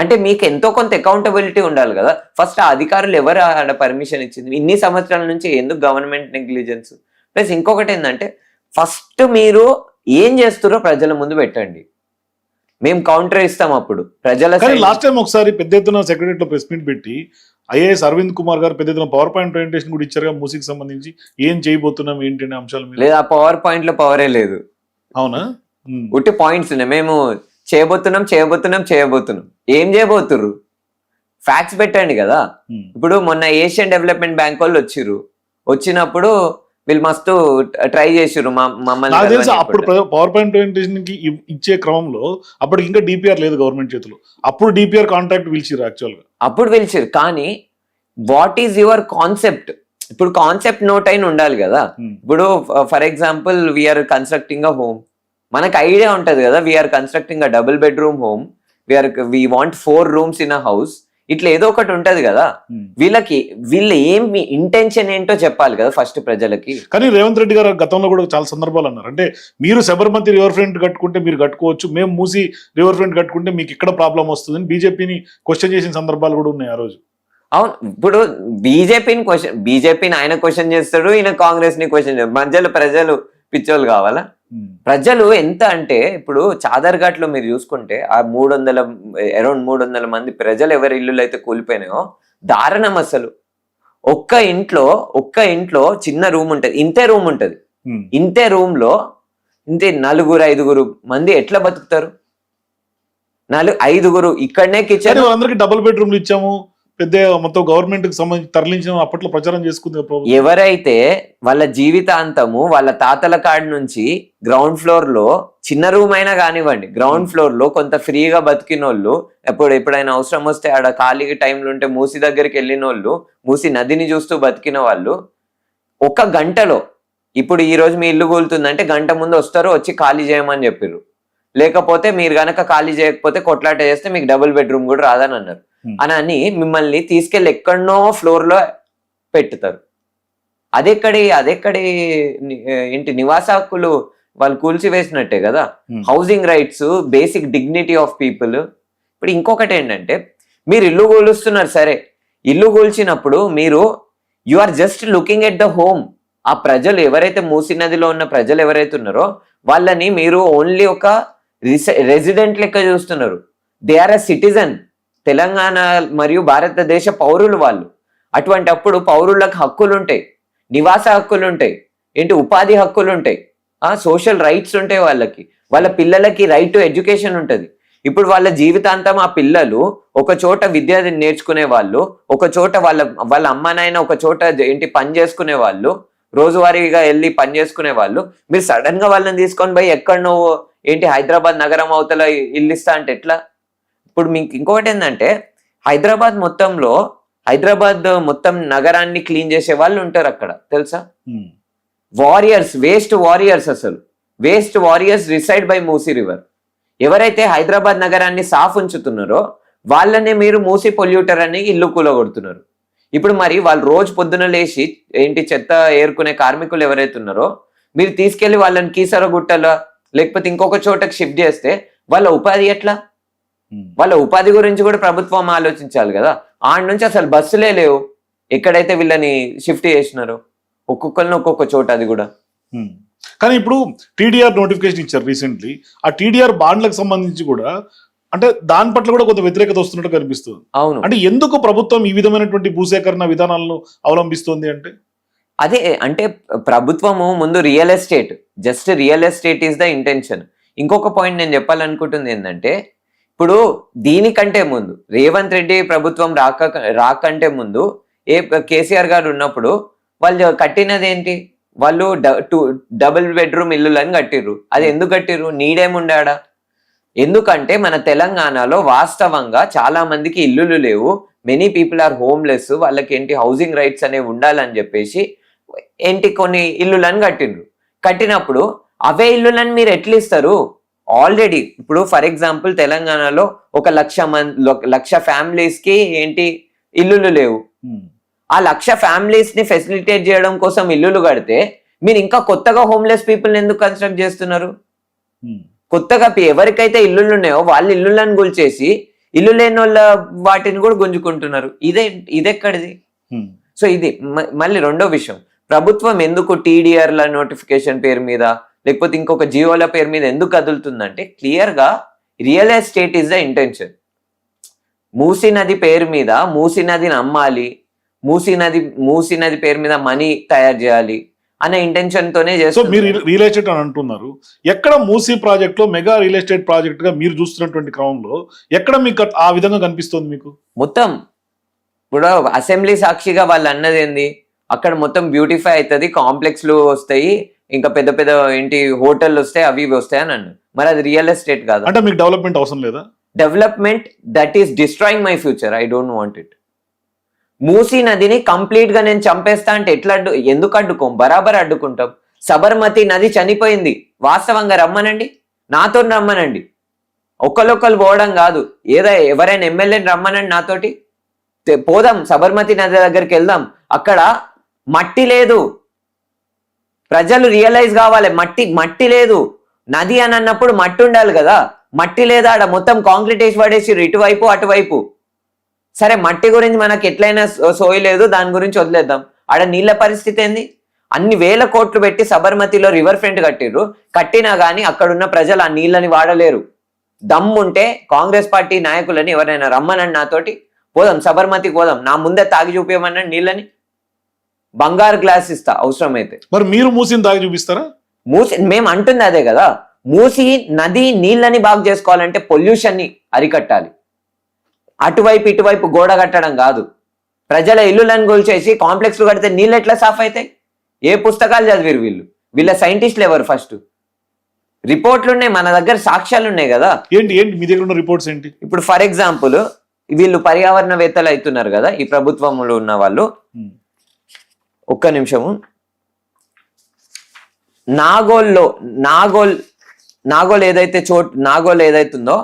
అంటే మీకు ఎంతో కొంత అకౌంటబిలిటీ ఉండాలి కదా. ఫస్ట్ ఆ అధికారులు ఎవరు ఆడ పర్మిషన్ ఇచ్చింది? ఇన్ని సంవత్సరాల నుంచి ఎందుకు గవర్నమెంట్ నెగ్లిజెన్స్? ప్లస్ ఇంకొకటి ఏంటంటే ఫస్ట్ మీరు ఏం చేస్తారో ప్రజల ముందు పెట్టండి, మేము కౌంటర్ ఇస్తాం. అప్పుడు ప్రజల లాస్ట్ టైం ఒకసారి పెద్ద ఎత్తున సెక్రటరీ లో ప్రెస్ మీట్ పెట్టి ఐఏఎస్ అరవింద్ కుమార్ గారు పెద్ద ఎత్తున పవర్ పాయింట్ ప్రెజెంటేషన్ కూడా ఇచ్చారుగా మూసీకి సంబంధించి ఏం చేయబోతున్నాం ఏంటి అనే అంశాల మీద. లేదు, ఆ పవర్ పాయింట్ లో పవరే లేదు. అవునా? ఉట్టి పాయింట్స్ ఉన్నాయి, మేము చేయబోతున్నాం ఏం చేయబోతుర్రు? ఫ్యాక్ట్స్ పెట్టండి కదా. ఇప్పుడు మొన్న ఏషియన్ డెవలప్మెంట్ బ్యాంక్ వాళ్ళు వచ్చినప్పుడు వీళ్ళు మస్తు ట్రై చేసిర్రు మమ్మల్ని. నాకు తెలుసు అప్పుడు పవర్ పాయింట్ ప్రెజెంటేషన్ కి ఇచ్చే క్రమంలో అప్పటికి ఇంకా డిపిఆర్ లేదు గవర్నమెంట్ చేతిలో. అప్పుడు డిపిఆర్ కాంట్రాక్ట్ పిలిచిర్రు యాక్చువల్ గా. అప్పుడు పిలిచిర్రు, కానీ వాట్ ఈజ్ యువర్ కాన్సెప్ట్? ఇప్పుడు కాన్సెప్ట్ నోట్ అయిన ఉండాలి కదా. ఇప్పుడు for example we're constructing a home, మనకు ఐడియా ఉంటది కదా, we're constructing a double bedroom home, we want 4 rooms in a house, ఇట్లా ఏదో ఒకటి ఉంటది కదా. వీళ్ళ ఏం ఇంటెన్షన్ ఏంటో చెప్పాలి కదా ఫస్ట్ ప్రజలకి. కానీ రేవంత్ రెడ్డి గారు గతంలో కూడా చాలా సందర్భాలు అన్నారు, అంటే మీరు శబర్మతి రివర్ ఫ్రంట్ కట్టుకుంటే మీరు కట్టుకోవచ్చు, మేము మూసి రివర్ ఫ్రంట్ కట్టుకుంటే మీకు ఇక్కడ ప్రాబ్లం వస్తుందని బీజేపీని క్వశ్చన్ చేసిన సందర్భాలు కూడా ఉన్నాయి ఆ రోజు. అవును, ఇప్పుడు బీజేపీని ఆయన క్వశ్చన్ చేస్తాడు, ఈయన కాంగ్రెస్ ని క్వశ్చన్ చేస్తాడు. మధ్యలో ప్రజలు పిచ్చోళ్ళు కావాలా? ప్రజలు ఎంత అంటే ఇప్పుడు చాదర్ఘాట్ లో మీరు చూసుకుంటే ఆ అరౌండ్ 300 మంది ప్రజలు ఎవరి ఇల్లు అయితే కూలిపోయినాయో దారుణం అసలు. ఒక్క ఇంట్లో చిన్న రూమ్ ఉంటది, ఇంతే రూమ్ ఉంటది, ఇంతే రూమ్ లో 4-5 మంది ఎట్లా బతుకుతారు? 5 ఇక్కడనే కిచెన్, అందరికి డబుల్ బెడ్రూమ్లు ఇచ్చాము, పెద్ద మొత్తం గవర్నమెంట్ కి సంబంధించి తరలించిన అప్పట్లో ప్రచారం చేసుకుంది. ఎవరైతే వాళ్ళ జీవితాంతము వాళ్ళ తాతల కాడి నుంచి గ్రౌండ్ ఫ్లోర్ లో చిన్న రూమ్ అయినా కానివ్వండి, గ్రౌండ్ ఫ్లోర్ లో కొంత ఫ్రీగా బతికిన వాళ్ళు, ఎప్పుడైనా అవసరం వస్తే ఆడ ఖాళీగా టైంలో ఉంటే మూసి దగ్గరికి వెళ్ళిన వాళ్ళు, మూసి నదిని చూస్తూ బతికిన వాళ్ళు, 1 గంటలో ఇప్పుడు ఈ రోజు మీ ఇల్లు కూలుతుందంటే గంట ముందు వస్తారు, వచ్చి ఖాళీ చేయమని చెప్పారు. లేకపోతే మీరు గనక ఖాళీ చేయకపోతే కొట్లాట చేస్తే మీకు డబుల్ బెడ్రూమ్ కూడా రాదని అన్నారు. అని మిమ్మల్ని తీసుకెళ్లి ఎక్కడనో ఫ్లోర్ లో పెట్టుతారు. అదెక్కడి ఏంటి నివాస హక్కులు వాళ్ళు కూల్చివేసినట్టే కదా. Housing rights, basic dignity of people. ఇప్పుడు ఇంకొకటి ఏంటంటే మీరు ఇల్లు కూలుస్తున్నారు, సరే ఇల్లు కూల్చినప్పుడు you are just looking at the home. ఆ ప్రజలు ఎవరైతే మూసీ నదిలో ఉన్న ప్రజలు ఎవరైతే ఉన్నారో వాళ్ళని మీరు ఓన్లీ ఒక రెసిడెంట్ లెక్క చూస్తున్నారు. They are a citizen. Telangana మరియు భారతదేశ పౌరులు వాళ్ళు. అటువంటి అప్పుడు పౌరులకు హక్కులు ఉంటాయి, నివాస హక్కులు ఉంటాయి, ఉపాధి హక్కులు ఉంటాయి, సోషల్ రైట్స్ ఉంటాయి వాళ్ళకి. వాళ్ళ పిల్లలకి రైట్ టు ఎడ్యుకేషన్ ఉంటుంది. ఇప్పుడు వాళ్ళ జీవితాంతం ఆ పిల్లలు ఒక చోట విద్య నేర్చుకునే వాళ్ళు, ఒక చోట వాళ్ళ అమ్మ నాయన ఒక చోట పని చేసుకునే వాళ్ళు, రోజువారీగా వెళ్ళి పని చేసుకునే వాళ్ళు. మీరు సడన్ గా వాళ్ళని తీసుకొని పోయి ఎక్కడనో హైదరాబాద్ నగరం అవతల ఇల్లు ఇస్తా అంటే ఎట్లా? ఇప్పుడు మీకు ఇంకొకటి ఏంటంటే హైదరాబాద్ మొత్తం నగరాన్ని క్లీన్ చేసే వాళ్ళు ఉంటారు అక్కడ, తెలుసా? వారియర్స్, వేస్ట్ వారియర్స్, అసలు waste warriors reside by Musi river. ఎవరైతే హైదరాబాద్ నగరాన్ని సాఫ్ ఉంచుతున్నారో వాళ్ళనే మీరు మూసీ పొల్యూటర్ అని ఇల్లు కూలగొడుతున్నారు. ఇప్పుడు మరి వాళ్ళు రోజు పొద్దున లేచి చెత్త ఏరుకునే కార్మికులు ఎవరైతే ఉన్నారో మీరు తీసుకెళ్లి వాళ్ళని కీసరగుట్టలో లేకపోతే ఇంకొక చోటకి షిఫ్ట్ చేస్తే వాళ్ళ ఉపాధి ఎట్లా? వాళ్ళ ఉపాధి గురించి కూడా ప్రభుత్వం ఆలోచించాలి కదా. ఆడ నుంచి అసలు బస్సులే లేవు ఎక్కడైతే వీళ్ళని షిఫ్ట్ చేసినారో, ఒక్కొక్కరిని ఒక్కొక్క చోట. అది కూడా కానీ ఇప్పుడు టీడీఆర్ నోటిఫికేషన్ ఇచ్చారు రీసెంట్లీ. ఆ టీడీఆర్ బాండ్లకు సంబంధించి కూడా అంటే దాని పట్ల కూడా కొంత వ్యతిరేకత వస్తున్నట్టు కనిపిస్తుంది. అవును, అంటే ఎందుకు ప్రభుత్వం ఈ విధమైనటువంటి భూసేకరణ విధానాలను అవలంబిస్తుంది అంటే? అదే అంటే ప్రభుత్వము ముందు real estate, just real estate is the intention. ఇంకొక పాయింట్ నేను చెప్పాలనుకుంటుంది ఏంటంటే ఇప్పుడు దీనికంటే ముందు రేవంత్ రెడ్డి ప్రభుత్వం రాకంటే ముందు కేసీఆర్ గారు ఉన్నప్పుడు వాళ్ళు కట్టినది ఏంటి? వాళ్ళు డబుల్ బెడ్రూమ్ ఇల్లులని కట్టిర్రు. అది ఎందుకు కట్టిర్రు? నీడేముండాడా? ఎందుకంటే మన తెలంగాణలో వాస్తవంగా చాలా మందికి ఇల్లులు లేవు, మెనీ పీపుల్ ఆర్ హోమ్లెస్, వాళ్ళకి ఏంటి హౌసింగ్ రైట్స్ అనేవి ఉండాలని చెప్పేసి ఏంటి కొన్ని ఇల్లులను కట్టినప్పుడు అవే ఇల్లులను మీరు ఎట్లా ఇస్తారు? ఆల్రెడీ ఇప్పుడు ఫర్ ఎగ్జాంపుల్ తెలంగాణలో 1,00,000 ఫ్యామిలీస్ కి ఏంటి ఇల్లులు లేవు. ఆ 1,00,000 ఫ్యామిలీస్ ని ఫెసిలిటేట్ చేయడం కోసం ఇల్లులు కడితే మీరు ఇంకా కొత్తగా హోమ్లెస్ పీపుల్ ఎందుకు కన్స్ట్రక్ట్ చేస్తున్నారు? కొత్తగా ఎవరికైతే ఇల్లులు ఉన్నాయో వాళ్ళ ఇల్లులను గుల్చేసి ఇల్లు లేని వాళ్ళ వాటిని కూడా గుంజుకుంటున్నారు. ఇదెక్కడిది? సో ఇది మళ్ళీ రెండో విషయం, ప్రభుత్వం ఎందుకు టీడీఆర్ల నోటిఫికేషన్ పేరు మీద లేకపోతే ఇంకొక జియోల పేరు మీద ఎందుకు కదులుతుందంటే క్లియర్ గా real estate is the intention. Musi నది పేరు మీద మూసీ నదిని అమ్మాలి, మూసీ నది పేరు మీద మనీ తయారు చేయాలి అనే ఇంటెన్షన్ తోనే చేస్తారు. మీరు రియల్ ఎస్టేట్ అని అంటున్నారు, ఎక్కడ మూసీ ప్రాజెక్ట్ లో మెగా రియల్ ఎస్టేట్ ప్రాజెక్ట్ గా మీరు చూస్తున్నటువంటి క్రమంలో ఎక్కడ మీకు ఆ విధంగా కనిపిస్తుంది? మీకు మొత్తం ఇప్పుడు అసెంబ్లీ సాక్షిగా వాళ్ళు అన్నది ఏంది, అక్కడ మొత్తం బ్యూటిఫై అవుతుంది, కాంప్లెక్స్లు వస్తాయి, ఇంకా పెద్ద పెద్ద ఏంటి హోటల్ వస్తాయి, అవి వస్తాయి అని అన్నారు. మరి అది రియల్ ఎస్టేట్ కాదు అంటే మీకు డెవలప్మెంట్ అవసరం లేదా? Development that is destroying my future, I don't want it. Musi నదిని కంప్లీట్ గా నేను చంపేస్తా అంటే ఎట్లా ఎందుకు అడ్డుకోం? బరాబర్ అడ్డుకుంటాం. సబర్మతి నది చనిపోయింది, వాస్తవంగా రమ్మనండి, నాతో రమ్మనండి, ఒకళ్ళొక్కరు పోవడం కాదు, ఎవరైనా ఎమ్మెల్యేని రమ్మనండి, నాతోటి పోదాం, సబర్మతి నది దగ్గరికి వెళ్దాం. అక్కడ మట్టి లేదు, ప్రజలు రియలైజ్ కావాలి, మట్టి లేదు. నది అని అన్నప్పుడు మట్టి ఉండాలి కదా, మట్టి లేదా, ఆడ మొత్తం కాంక్రీట్ వేసి పడేసి ఇటువైపు అటువైపు. సరే మట్టి గురించి మనకి ఎట్లయినా సోయలేదు, దాని గురించి వదిలేద్దాం. ఆడ నీళ్ళ పరిస్థితి ఏంది? అన్ని వేల కోట్లు పెట్టి సబర్మతిలో రివర్ ఫ్రంట్ కట్టినా కానీ అక్కడున్న ప్రజలు ఆ నీళ్ళని వాడలేరు. దమ్ముంటే కాంగ్రెస్ పార్టీ నాయకులని ఎవరైనా రమ్మనండి, నాతోటి పోదాం, సబర్మతికి పోదాం, నా ముందే తాగి చూపించమనండి నీళ్ళని, బంగారు గ్లాస్ ఇస్తా అవసరమైతే. మరి మీరు మూసిని తాగి చూపిస్తారా? మేము అంటుంది అదే కదా, మూసి నది నీళ్ళని బాగు చేసుకోవాలంటే పొల్యూషన్ ని అరికట్టాలి, అటువైపు ఇటువైపు గోడ కట్టడం కాదు. ప్రజల ఇల్లులను కూల్చేసి కాంప్లెక్స్లు కడితే నీళ్ళు ఎట్లా సాఫ్ అవుతాయి? ఏ పుస్తకాలు చదివారు వీళ్ళ సైంటిస్టులు ఎవరు? ఫస్ట్ రిపోర్ట్లు ఉన్నాయి మన దగ్గర, సాక్ష్యాలు ఉన్నాయి కదా. ఏంటి మీ దగ్గర ఉన్న రిపోర్ట్స్ ఏంటి? ఇప్పుడు ఫర్ ఎగ్జాంపుల్ వీళ్ళు పర్యావరణవేత్తలు అవుతున్నారు కదా ఈ ప్రభుత్వంలో ఉన్న వాళ్ళు, ఒక్క నిమిషము, నాగోల్ ఏదైతుందో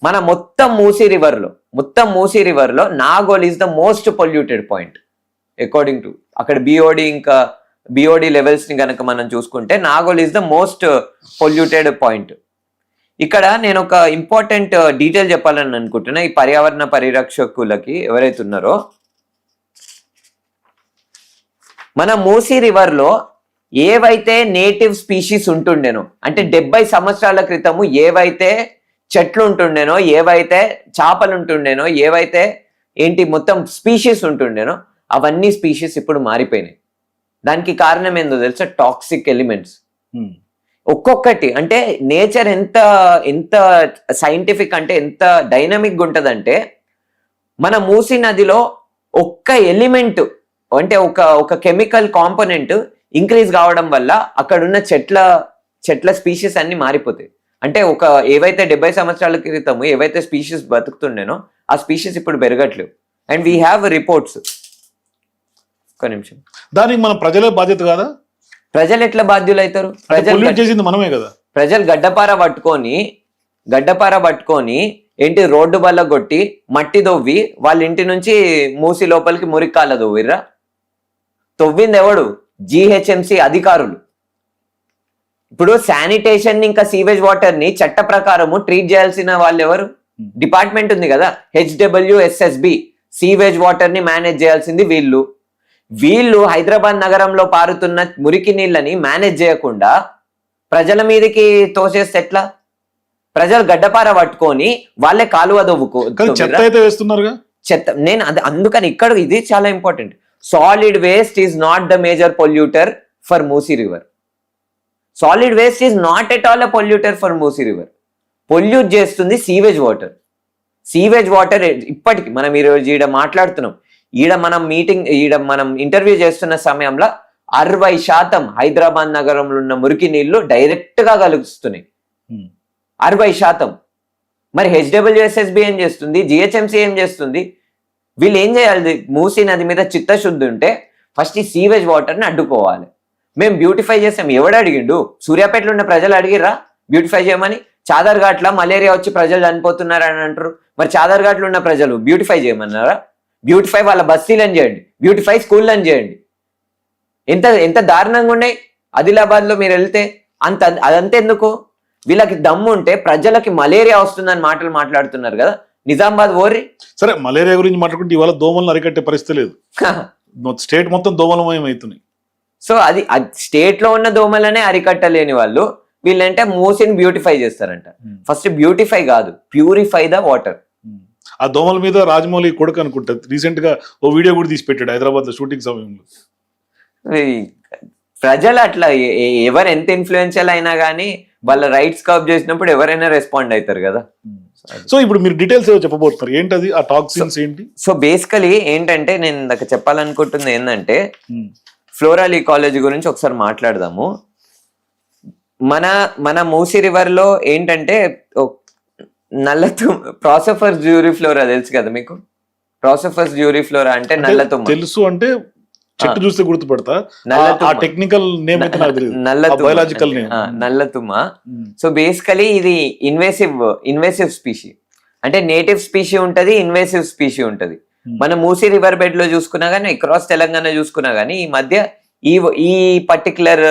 మన మొత్తం మూసీ రివర్ లో Nagole is the most polluted point according to అక్కడ బిఓడి లెవెల్స్ ని కనుక మనం చూసుకుంటే Nagole is the most polluted point. ఇక్కడ నేను ఒక ఇంపార్టెంట్ డీటెయిల్ చెప్పాలని అనుకుంటున్నా ఈ పర్యావరణ పరిరక్షకులకి ఎవరైతే ఉన్నారో. మన మూసీ రివర్ లో ఏవైతే నేటివ్ స్పీషీస్ ఉంటుండేనో, అంటే 70 సంవత్సరాల క్రితము ఏవైతే చెట్లు ఉంటుండేనో, ఏవైతే చేపలు ఉంటుండేనో, ఏవైతే ఏంటి మొత్తం స్పీషీస్ ఉంటుండేనో, అవన్నీ స్పీషీస్ ఇప్పుడు మారిపోయినాయి. దానికి కారణం ఏందో తెలుసా? Toxic elements. ఒక్కొక్కటి అంటే నేచర్ ఎంత సైంటిఫిక్ అంటే ఎంత డైనమిక్ ఉంటదంటే, మన మూసీ నదిలో ఒక్క ఎలిమెంట్ అంటే ఒక కెమికల్ కాంపోనెంట్ ఇంక్రీజ్ కావడం వల్ల అక్కడున్న చెట్ల స్పీషీస్ అన్ని మారిపోతాయి. అంటే ఏవైతే 70 సంవత్సరాల క్రితము ఏవైతే స్పీషీస్ బతుకుతుండేనో ఆ స్పీషీస్ ఇప్పుడు పెరగట్లేవు. And we have reports. ఒక్క నిమిషం, దానికి మన ప్రజలే బాధ్యత కాదా? ప్రజలు ఎట్లా బాధ్యులు అవుతారు? చేసింది మనమే కదా. ప్రజలు గడ్డపార పట్టుకొని ఏంటి రోడ్డు బల్ల కొట్టి మట్టి దొవ్వి వాళ్ళ ఇంటి నుంచి మూసి లోపలికి మురికాల దొవ్విర్రా? తొవ్వింది ఎవడు? జిహెచ్ఎంసి అధికారులు. ఇప్పుడు శానిటేషన్ ఇంకా సీవేజ్ వాటర్ ని చట్ట ప్రకారము ట్రీట్ చేయాల్సిన వాళ్ళు ఎవరు? డిపార్ట్మెంట్ ఉంది కదా, HWSSB, సీవేజ్ వాటర్ ని మేనేజ్ చేయాల్సింది వీళ్ళు హైదరాబాద్ నగరంలో పారుతున్న మురికి నీళ్ళని మేనేజ్ చేయకుండా ప్రజల మీదకి తోసేస్తే ఎట్లా? ప్రజలు గడ్డపార పట్టుకొని వాళ్ళే కాలువ చెత్త. నేను అందుకని ఇక్కడ ఇది చాలా important. Solid waste is not the major polluter for Musi river. Solid waste is not at all a polluter for Musi river. Pollute చేస్తుంది సీవేజ్ వాటర్. ఇప్పటికి మనం ఈరోజు ఈడ మాట్లాడుతున్నాం, మనం ఇంటర్వ్యూ చేస్తున్న సమయంలో 60% హైదరాబాద్ నగరంలో ఉన్న మురికి నీళ్లు డైరెక్ట్ గా కలుస్తున్నాయి. 60%. మరి హెచ్డబ్ల్యూఎస్ఎస్బి ఏం చేస్తుంది, జిహెచ్ఎంసీ ఏం చేస్తుంది? వీళ్ళు ఏం చేయాలి? మూసీ నది మీద చిత్తశుద్ధి ఉంటే ఫస్ట్ ఈ సీవేజ్ వాటర్ని అడ్డుకోవాలి. మేము బ్యూటిఫై చేసాం, ఎవడు అడిగిండు? సూర్యాపేటలో ఉన్న ప్రజలు అడిగిర్రా బ్యూటిఫై చేయమని? చాదర్ ఘాట్ల మలేరియా వచ్చి ప్రజలు చనిపోతున్నారు అని అంటారు. మరి చాదర్ ఘాట్లో ఉన్న ప్రజలు బ్యూటిఫై చేయమన్నారా? బ్యూటిఫై వాళ్ళ బస్తీలను చేయండి, బ్యూటిఫై స్కూళ్ళని చేయండి. ఎంత ఎంత దారుణంగా ఉన్నాయి. ఆదిలాబాద్ లో మీరు వెళ్తే అదంతా ఎందుకు? వీళ్ళకి దమ్ము ఉంటే ప్రజలకి మలేరియా వస్తుందని మాటలు మాట్లాడుతున్నారు కదా. నిజామాబాద్ ఓర్రి. సరే, మలేరియా గురించి మాట్లాడుకుంటే ఇవాళ దోమలను అరికట్టే పరిస్థితి లేదు. స్టేట్ మొత్తం దోమలమయం అవుతున్నాయి. సో అది స్టేట్ లో ఉన్న దోమలనే అరికట్టలేని వాళ్ళు వీళ్ళంటే మూసిని బ్యూటిఫై చేస్తారంట. ఫస్ట్ బ్యూటిఫై కాదు, ప్యూరిఫై ద వాటర్. ఆ దోమల మీద రాజమౌళి కొడుకు అనుకుంటా రీసెంట్ గా ఓ వీడియో కూడా తీసి పెట్టాడు హైదరాబాద్ లో షూటింగ్ సమయంలో. ప్రజలు అట్లా ఎవరు ఎంత ఇన్ఫ్లుయెన్షియల్ అయినా కానీ వాళ్ళ రైట్స్ కర్బ్ చేసినప్పుడు ఎవరైనా రెస్పాండ్ అవుతారు కదా. సో ఇప్పుడు మీరు డీటెయిల్స్ ఏవో చెప్పబోతున్నారు, ఏంటది ఆ టాక్సిన్స్ ఏంటి? సో బేసికలీ ఏంటంటే నేను ఇందాక చెప్పాలనుకుంటుంది ఏంటంటే ఫ్లోరల్ ఈకాలజీ గురించి ఒకసారి మాట్లాడదాము. మన మూసీ రివర్ లో ఏంటంటే ప్రాసోఫస్ జ్యూరిఫ్లోరా తెలుసు కదా మీకు? ప్రాసోఫస్ జ్యూరిఫ్లోరా అంటే నల్లతుమ్మ. తెలుసు, అంటే చెట్టు చూస్తే గుర్తుపడతా. టెక్నికల్ నేమ్ అయితే నాకు తెలియదు, బయాలజికల్ నేమ్ నల్లతుమ్మ. సో బేసికలీ ఇది ఇన్వేసివ్ స్పీషీ. అంటే నేటివ్ స్పీషీ ఉంటది, ఇన్వేసివ్ స్పీషీ ఉంటది. మన మూసీ రివర్ బెడ్ లో చూసుకున్నా గానీ, అక్రాస్ తెలంగాణ చూసుకున్నా గానీ ఈ మధ్య ఈ పర్టికులర్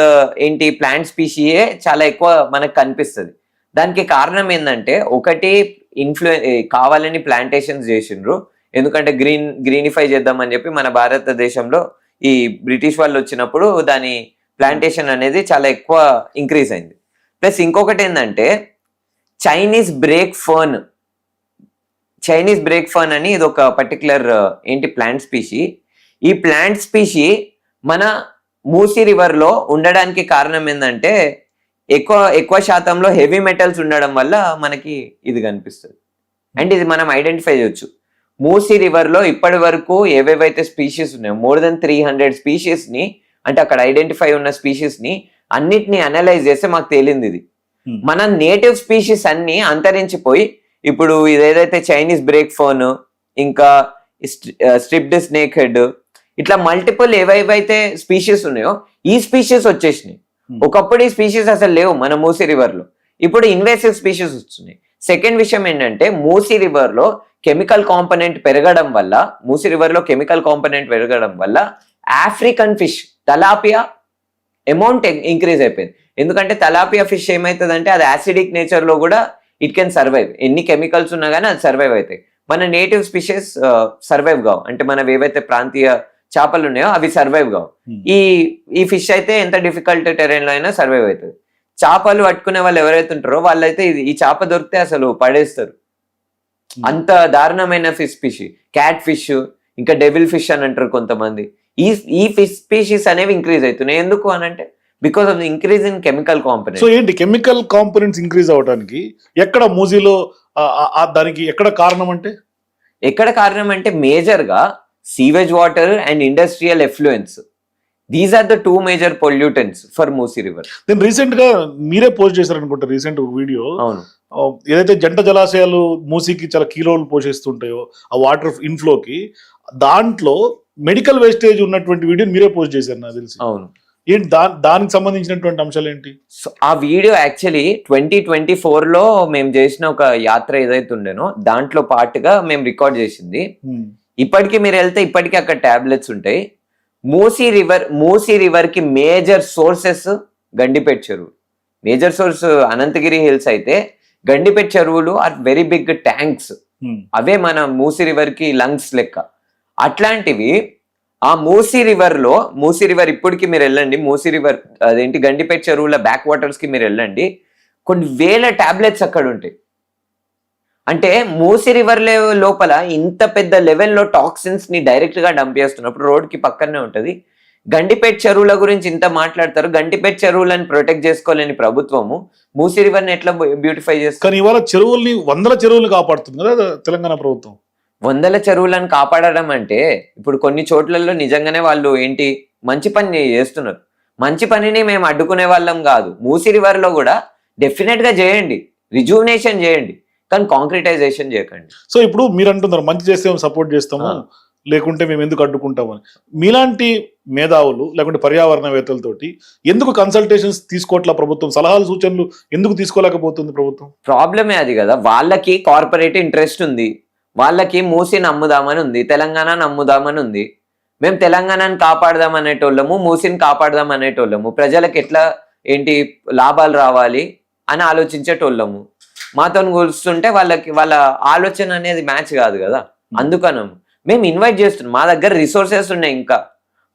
ఏంటి ప్లాంట్ స్పీషీయే చాలా ఎక్కువ మనకు కనిపిస్తుంది. దానికి కారణం ఏంటంటే ఒకటి కావాలని ప్లాంటేషన్స్ చేసిండ్రు. ఎందుకంటే గ్రీనిఫై చేద్దామని చెప్పి మన భారతదేశంలో ఈ బ్రిటిష్ వాళ్ళు వచ్చినప్పుడు దాని ప్లాంటేషన్ అనేది చాలా ఎక్కువ ఇంక్రీజ్ అయింది. ప్లస్ ఇంకొకటి ఏంటంటే చైనీస్ బ్రేక్ ఫర్న్ అని ఇది ఒక పర్టికులర్ ఏంటి ప్లాంట్ స్పీషీ. ఈ ప్లాంట్ స్పీషీ మన మూసీ రివర్ లో ఉండడానికి కారణం ఏంటంటే ఎక్కువ శాతంలో హెవీ మెటల్స్ ఉండడం వల్ల మనకి ఇది కనిపిస్తుంది. అండ్ ఇది మనం ఐడెంటిఫై చేయొచ్చు. మూసీ రివర్ లో ఇప్పటి వరకు ఏవేవైతే స్పీషీస్ ఉన్నాయో మోర్ దెన్ 300 స్పీషీస్ ని, అంటే అక్కడ ఐడెంటిఫై ఉన్న స్పీషీస్ ని అన్నిటిని అనలైజ్ చేస్తే మాకు తేలింది ఇది. మన నేటివ్ స్పీషీస్ అన్ని అంతరించిపోయి ఇప్పుడు ఇదేదైతే చైనీస్ బ్రేక్ ఫోన్, ఇంకా స్ట్రిప్డ్ స్నేక్ హెడ్, ఇట్లా మల్టిపుల్ ఏవైతే స్పీషీస్ ఉన్నాయో ఈ స్పీషీస్ వచ్చేసినాయి. ఒకప్పుడు ఈ స్పీషీస్ అసలు లేవు మన మూసీ రివర్ లో, ఇప్పుడు ఇన్వేసివ్ స్పీషీస్ వస్తున్నాయి. సెకండ్ విషయం ఏంటంటే మూసీ రివర్ లో కెమికల్ కాంపోనెంట్ పెరగడం వల్ల African fish tilapia amount increase అయిపోయింది. ఎందుకంటే తలాపియా ఫిష్ ఏమవుతుందంటే అది యాసిడిక్ నేచర్ లో కూడా ఇట్ కెన్ సర్వైవ్. ఎన్ని కెమికల్స్ ఉన్నా కానీ అది సర్వైవ్ అవుతాయి. మన నేటివ్ స్పీషీస్ సర్వైవ్ కావు. అంటే మనవి ఏవైతే ప్రాంతీయ చేపలు ఉన్నాయో అవి సర్వైవ్ కావు. ఈ ఫిష్ అయితే ఎంత డిఫికల్ట్ టెరెన్ లో అయినా సర్వైవ్ అవుతుంది. చేపలు పట్టుకునే వాళ్ళు ఎవరైతే ఉంటారో వాళ్ళైతే ఈ చేప దొరికితే అసలు పడేస్తారు. అంత దారుణమైన ఫిష్ స్పీషీ. క్యాట్ ఫిష్, ఇంకా డెవిల్ ఫిష్ అని అంటారు కొంతమంది. ఈ ఫిష్ స్పీషీస్ అనేవి ఇంక్రీజ్ అవుతున్నాయి. ఎందుకు అని అంటే because of the increase in chemical components. So ఏంటి కెమికల్ కాంపోనెంట్స్ ఇంక్రీజ్ అవడానికి ఎక్కడ మూసీలో దానికి ఎక్కడ కారణం అంటే మేజర్ గా sewage water and industrial effluents. These are the 2 major pollutants for Musi river. నేను రీసెంట్ గా మీరే పోస్ట్ చేశారు అనుకుంటా రీసెంట్ వీడియో. అవును, ఏదైతే జంట జలాశయాలు మూసీకి చాలా కీ రోల్ పోషిస్తుంటాయో ఆ వాటర్ ఇన్ఫ్లోకి, దాంట్లో మెడికల్ వేస్టేజ్ ఉన్నటువంటి వీడియో మీరే పోస్ట్ చేశారు నాకు తెలిసి. అవును. ఏంటి దానికి సంబంధించినటువంటి అంశాలు ఏంటి? సో ఆ వీడియో యాక్చువల్లీ 2024 లో మేము చేసిన ఒక యాత్ర ఏదైతే ఉండేనో దాంట్లో పాటుగా మేము రికార్డ్ చేసింది. ఇప్పటికీ మీరు వెళ్తే ఇప్పటికీ అక్కడ టాబ్లెట్స్ ఉంటాయి. మూసీ రివర్ కి మేజర్ సోర్సెస్ గండిపేట చెరువు. మేజర్ సోర్స్ అనంతగిరి హిల్స్ అయితే గండిపేట చెరువులు ఆర్ వెరీ బిగ్ ట్యాంక్స్. అవే మన మూసీ రివర్ కి లంగ్స్ లెక్క. అట్లాంటివి ఆ మూసీ రివర్ ఇప్పటికి మీరు వెళ్ళండి, మూసీ రివర్ అదేంటి గండిపేట చెరువుల బ్యాక్ వాటర్స్ కి మీరు వెళ్ళండి, కొన్ని వేల టాబ్లెట్స్ అక్కడ ఉంటాయి. అంటే మూసీ రివర్ లోపల ఇంత పెద్ద లెవెల్లో టాక్సిన్స్ ని డైరెక్ట్ గా డంప్ చేస్తున్నప్పుడు రోడ్ కి పక్కనే ఉంటది. గండిపేట చెరువుల గురించి ఇంత మాట్లాడతారు. గండిపేట చెరువులను ప్రొటెక్ట్ చేసుకోలేని ప్రభుత్వము మూసీ రివర్ ని ఎట్లా బ్యూటిఫై చేస్తారు? కానీ ఇవాళ వందల చెరువులు కాపాడుతుంది కదా తెలంగాణ ప్రభుత్వం. 100 చెరువులను కాపాడడం అంటే ఇప్పుడు కొన్ని చోట్లలో నిజంగానే వాళ్ళు ఏంటి మంచి పని చేస్తున్నారు. మంచి పనిని మేము అడ్డుకునే వాళ్ళం కాదు. మూసీ రివర్ లో కూడా డెఫినెట్ గా చేయండి, రిజువినేషన్ చేయండి. కానీ కాంక్రిటైజేషన్ చేయకండి. సో ఇప్పుడు మీరు అంటున్నారు మంచి చేస్తే సపోర్ట్ చేస్తాము, లేకుంటే మేము ఎందుకు అడ్డుకుంటామని. మీలాంటి మేధావులు లేకుంటే పర్యావరణవేత్తలతోటి ఎందుకు కన్సల్టేషన్స్ తీసుకోవట్లా ప్రభుత్వం? సలహాలు సూచనలు ఎందుకు తీసుకోలేకపోతుంది ప్రభుత్వం? ప్రాబ్లమే అది కదా. వాళ్ళకి కార్పొరేట్ ఇంట్రెస్ట్ ఉంది, వాళ్ళకి మూసిని అమ్ముదామని ఉంది, తెలంగాణ అమ్ముదామని ఉంది. మేము తెలంగాణని కాపాడదాం అనేటోళ్ళము, మూసిని కాపాడదాం అనేటోళ్ళము, ప్రజలకు ఎట్లా ఏంటి లాభాలు రావాలి అని ఆలోచించేటోళ్ళము. మాతో కూర్చుంటే వాళ్ళ ఆలోచన అనేది మ్యాచ్ కాదు కదా. అందుకనం మేము ఇన్వైట్ చేస్తున్నాం. మా దగ్గర రిసోర్సెస్ ఉన్నాయి, ఇంకా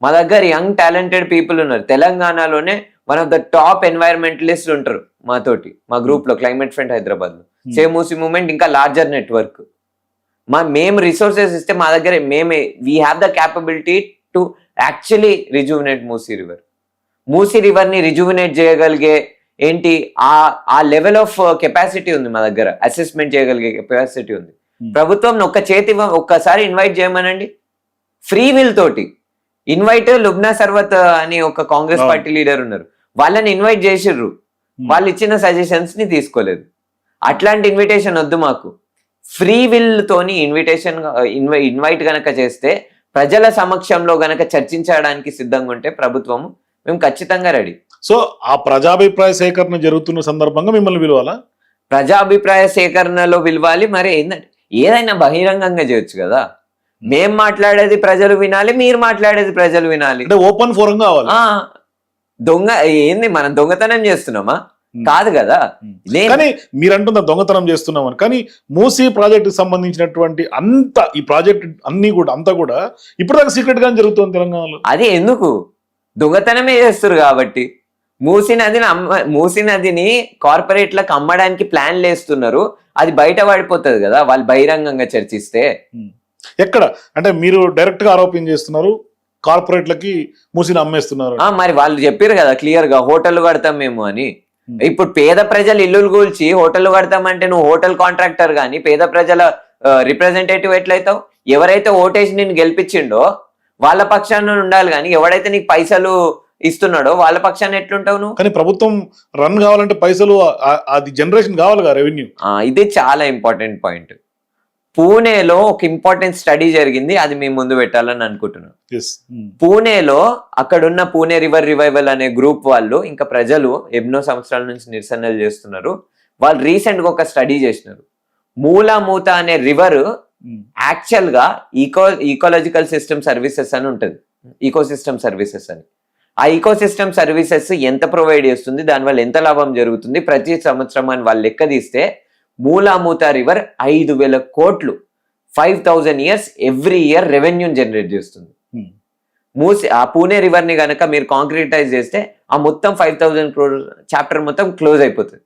మా దగ్గర యంగ్ టాలెంటెడ్ పీపుల్ ఉన్నారు. తెలంగాణలోనే one of the top environmentalist ఉంటారు మాతోటి, మా గ్రూప్ లో, క్లైమేట్ ఫ్రంట్ హైదరాబాద్ లో, సేవ్ మూసీ మూవ్మెంట్, ఇంకా లార్జర్ నెట్వర్క్. మేము రిసోర్సెస్ ఇస్తే మా దగ్గర we have the capability to actually rejuvenate Musi river. Musi river ని రిజువినేట్ చేయగలిగే ఏంటి ఆ లెవెల్ ఆఫ్ కెపాసిటీ ఉంది మా దగ్గర, అసెస్మెంట్ చేయగలిగే కెపాసిటీ ఉంది. ప్రభుత్వం ఒక్కసారి ఇన్వైట్ చేయమనండి, ఫ్రీ విల్ తోటి ఇన్వైట్. లుబ్నా సర్వత్ అని ఒక కాంగ్రెస్ పార్టీ లీడర్ ఉన్నారు, వాళ్ళని ఇన్వైట్ చేసిర్రు, వాళ్ళు ఇచ్చిన సజెషన్స్ ని తీసుకోలేదు. అట్లాంటి ఇన్విటేషన్ వద్దు మాకు. ఫ్రీ విల్ తోని ఇన్వైట్ గనక చేస్తే, ప్రజల సమక్షంలో గనక చర్చించడానికి సిద్ధంగా ఉంటే ప్రభుత్వము, మేము ఖచ్చితంగా రెడీ. సో ఆ ప్రజాభిప్రాయ సేకరణ జరుగుతున్న సందర్భంగా మిమ్మల్ని పిలవాలా? ప్రజాభిప్రాయ సేకరణలో పిలవాలి. మరి ఏంటంటే ఏదైనా బహిరంగంగా చేయొచ్చు కదా. మేం మాట్లాడేది ప్రజలు వినాలి, మీరు మాట్లాడేది ప్రజలు వినాలి. అంటే ఓపెన్ ఫోరం కావాలి. దొంగ ఏంది, మనం దొంగతనం చేస్తున్నామా? కాదు కదా. కానీ మీరు అంటున్న దొంగతనం చేస్తున్నామని, కానీ మూసీ ప్రాజెక్టుకి సంబంధించినటువంటి ఈ ప్రాజెక్ట్ అంతా కూడా ఇప్పటిదాకా సీక్రెట్ గానే జరుగుతుంది తెలంగాణలో. అది ఎందుకు దొంగతనమే చేస్తారు కాబట్టి. మూసీ నదిని కార్పొరేట్లకు అమ్మడానికి ప్లాన్లు వేస్తున్నారు, అది బయట పడిపోతుంది కదా వాళ్ళు బహిరంగంగా చర్చిస్తే. ఎక్కడ అంటే మీరు డైరెక్ట్ గా ఆరోపణ చేస్తున్నారు, కార్పొరేట్లకి మూసీని అమ్మేస్తున్నారు. మరి వాళ్ళు చెప్పారు కదా క్లియర్ గా, హోటల్ కడతాం మేము అని. ఇప్పుడు పేద ప్రజలు ఇల్లులు కూల్చి హోటల్ కడతామంటే నువ్వు హోటల్ కాంట్రాక్టర్ గాని పేద ప్రజల రిప్రజెంటేటివ్ ఎట్లయితావు? ఎవరైతే ఓటేసి నేను గెలిపించిండో వాళ్ళ పక్షాన ఉండాలి, కానీ ఎవడైతే నీకు పైసలు ఇస్తున్నాడో వాళ్ళ పక్షాన్ని ఎట్లుంటావు నువ్వు? కానీ ప్రభుత్వం రన్ కావాలంటే పైసలు, అది జనరేషన్ కావాలిగా, రెవెన్యూ. ఇది చాలా ఇంపార్టెంట్ పాయింట్. పూణేలో ఒక ఇంపార్టెంట్ స్టడీ జరిగింది, అది మీ ముందు పెట్టాలని అనుకుంటున్నాను. పూణేలో అక్కడున్న పూణే రివర్ రివైవల్ అనే గ్రూప్ వాళ్ళు, ఇంకా ప్రజలు ఎన్నో సంవత్సరాల నుంచి నిరసనలు చేస్తున్నారు. వాళ్ళు రీసెంట్ గా ఒక స్టడీ చేసినారు. మూత అనే రివర్ యాక్చువల్ గా ఈకోలాజికల్ సిస్టమ్ సర్వీసెస్ అని ఉంటుంది, ఈకోసిస్టమ్ సర్వీసెస్ అని. ఆ ఈకోసిస్టమ్ సర్వీసెస్ ఎంత ప్రొవైడ్ చేస్తుంది, దానివల్ల ఎంత లాభం జరుగుతుంది ప్రతి సంవత్సరం అని వాళ్ళు లెక్క తీస్తే, మూత రివర్ 5,000 కోట్లు 5,000 years every year revenue generate చేస్తుంది. ఆ పూణే రివర్ ని గనక మీరు కాంక్రిటైజ్ చేస్తే ఆ మొత్తం 5,000 crore చాప్టర్ మొత్తం క్లోజ్ అయిపోతుంది.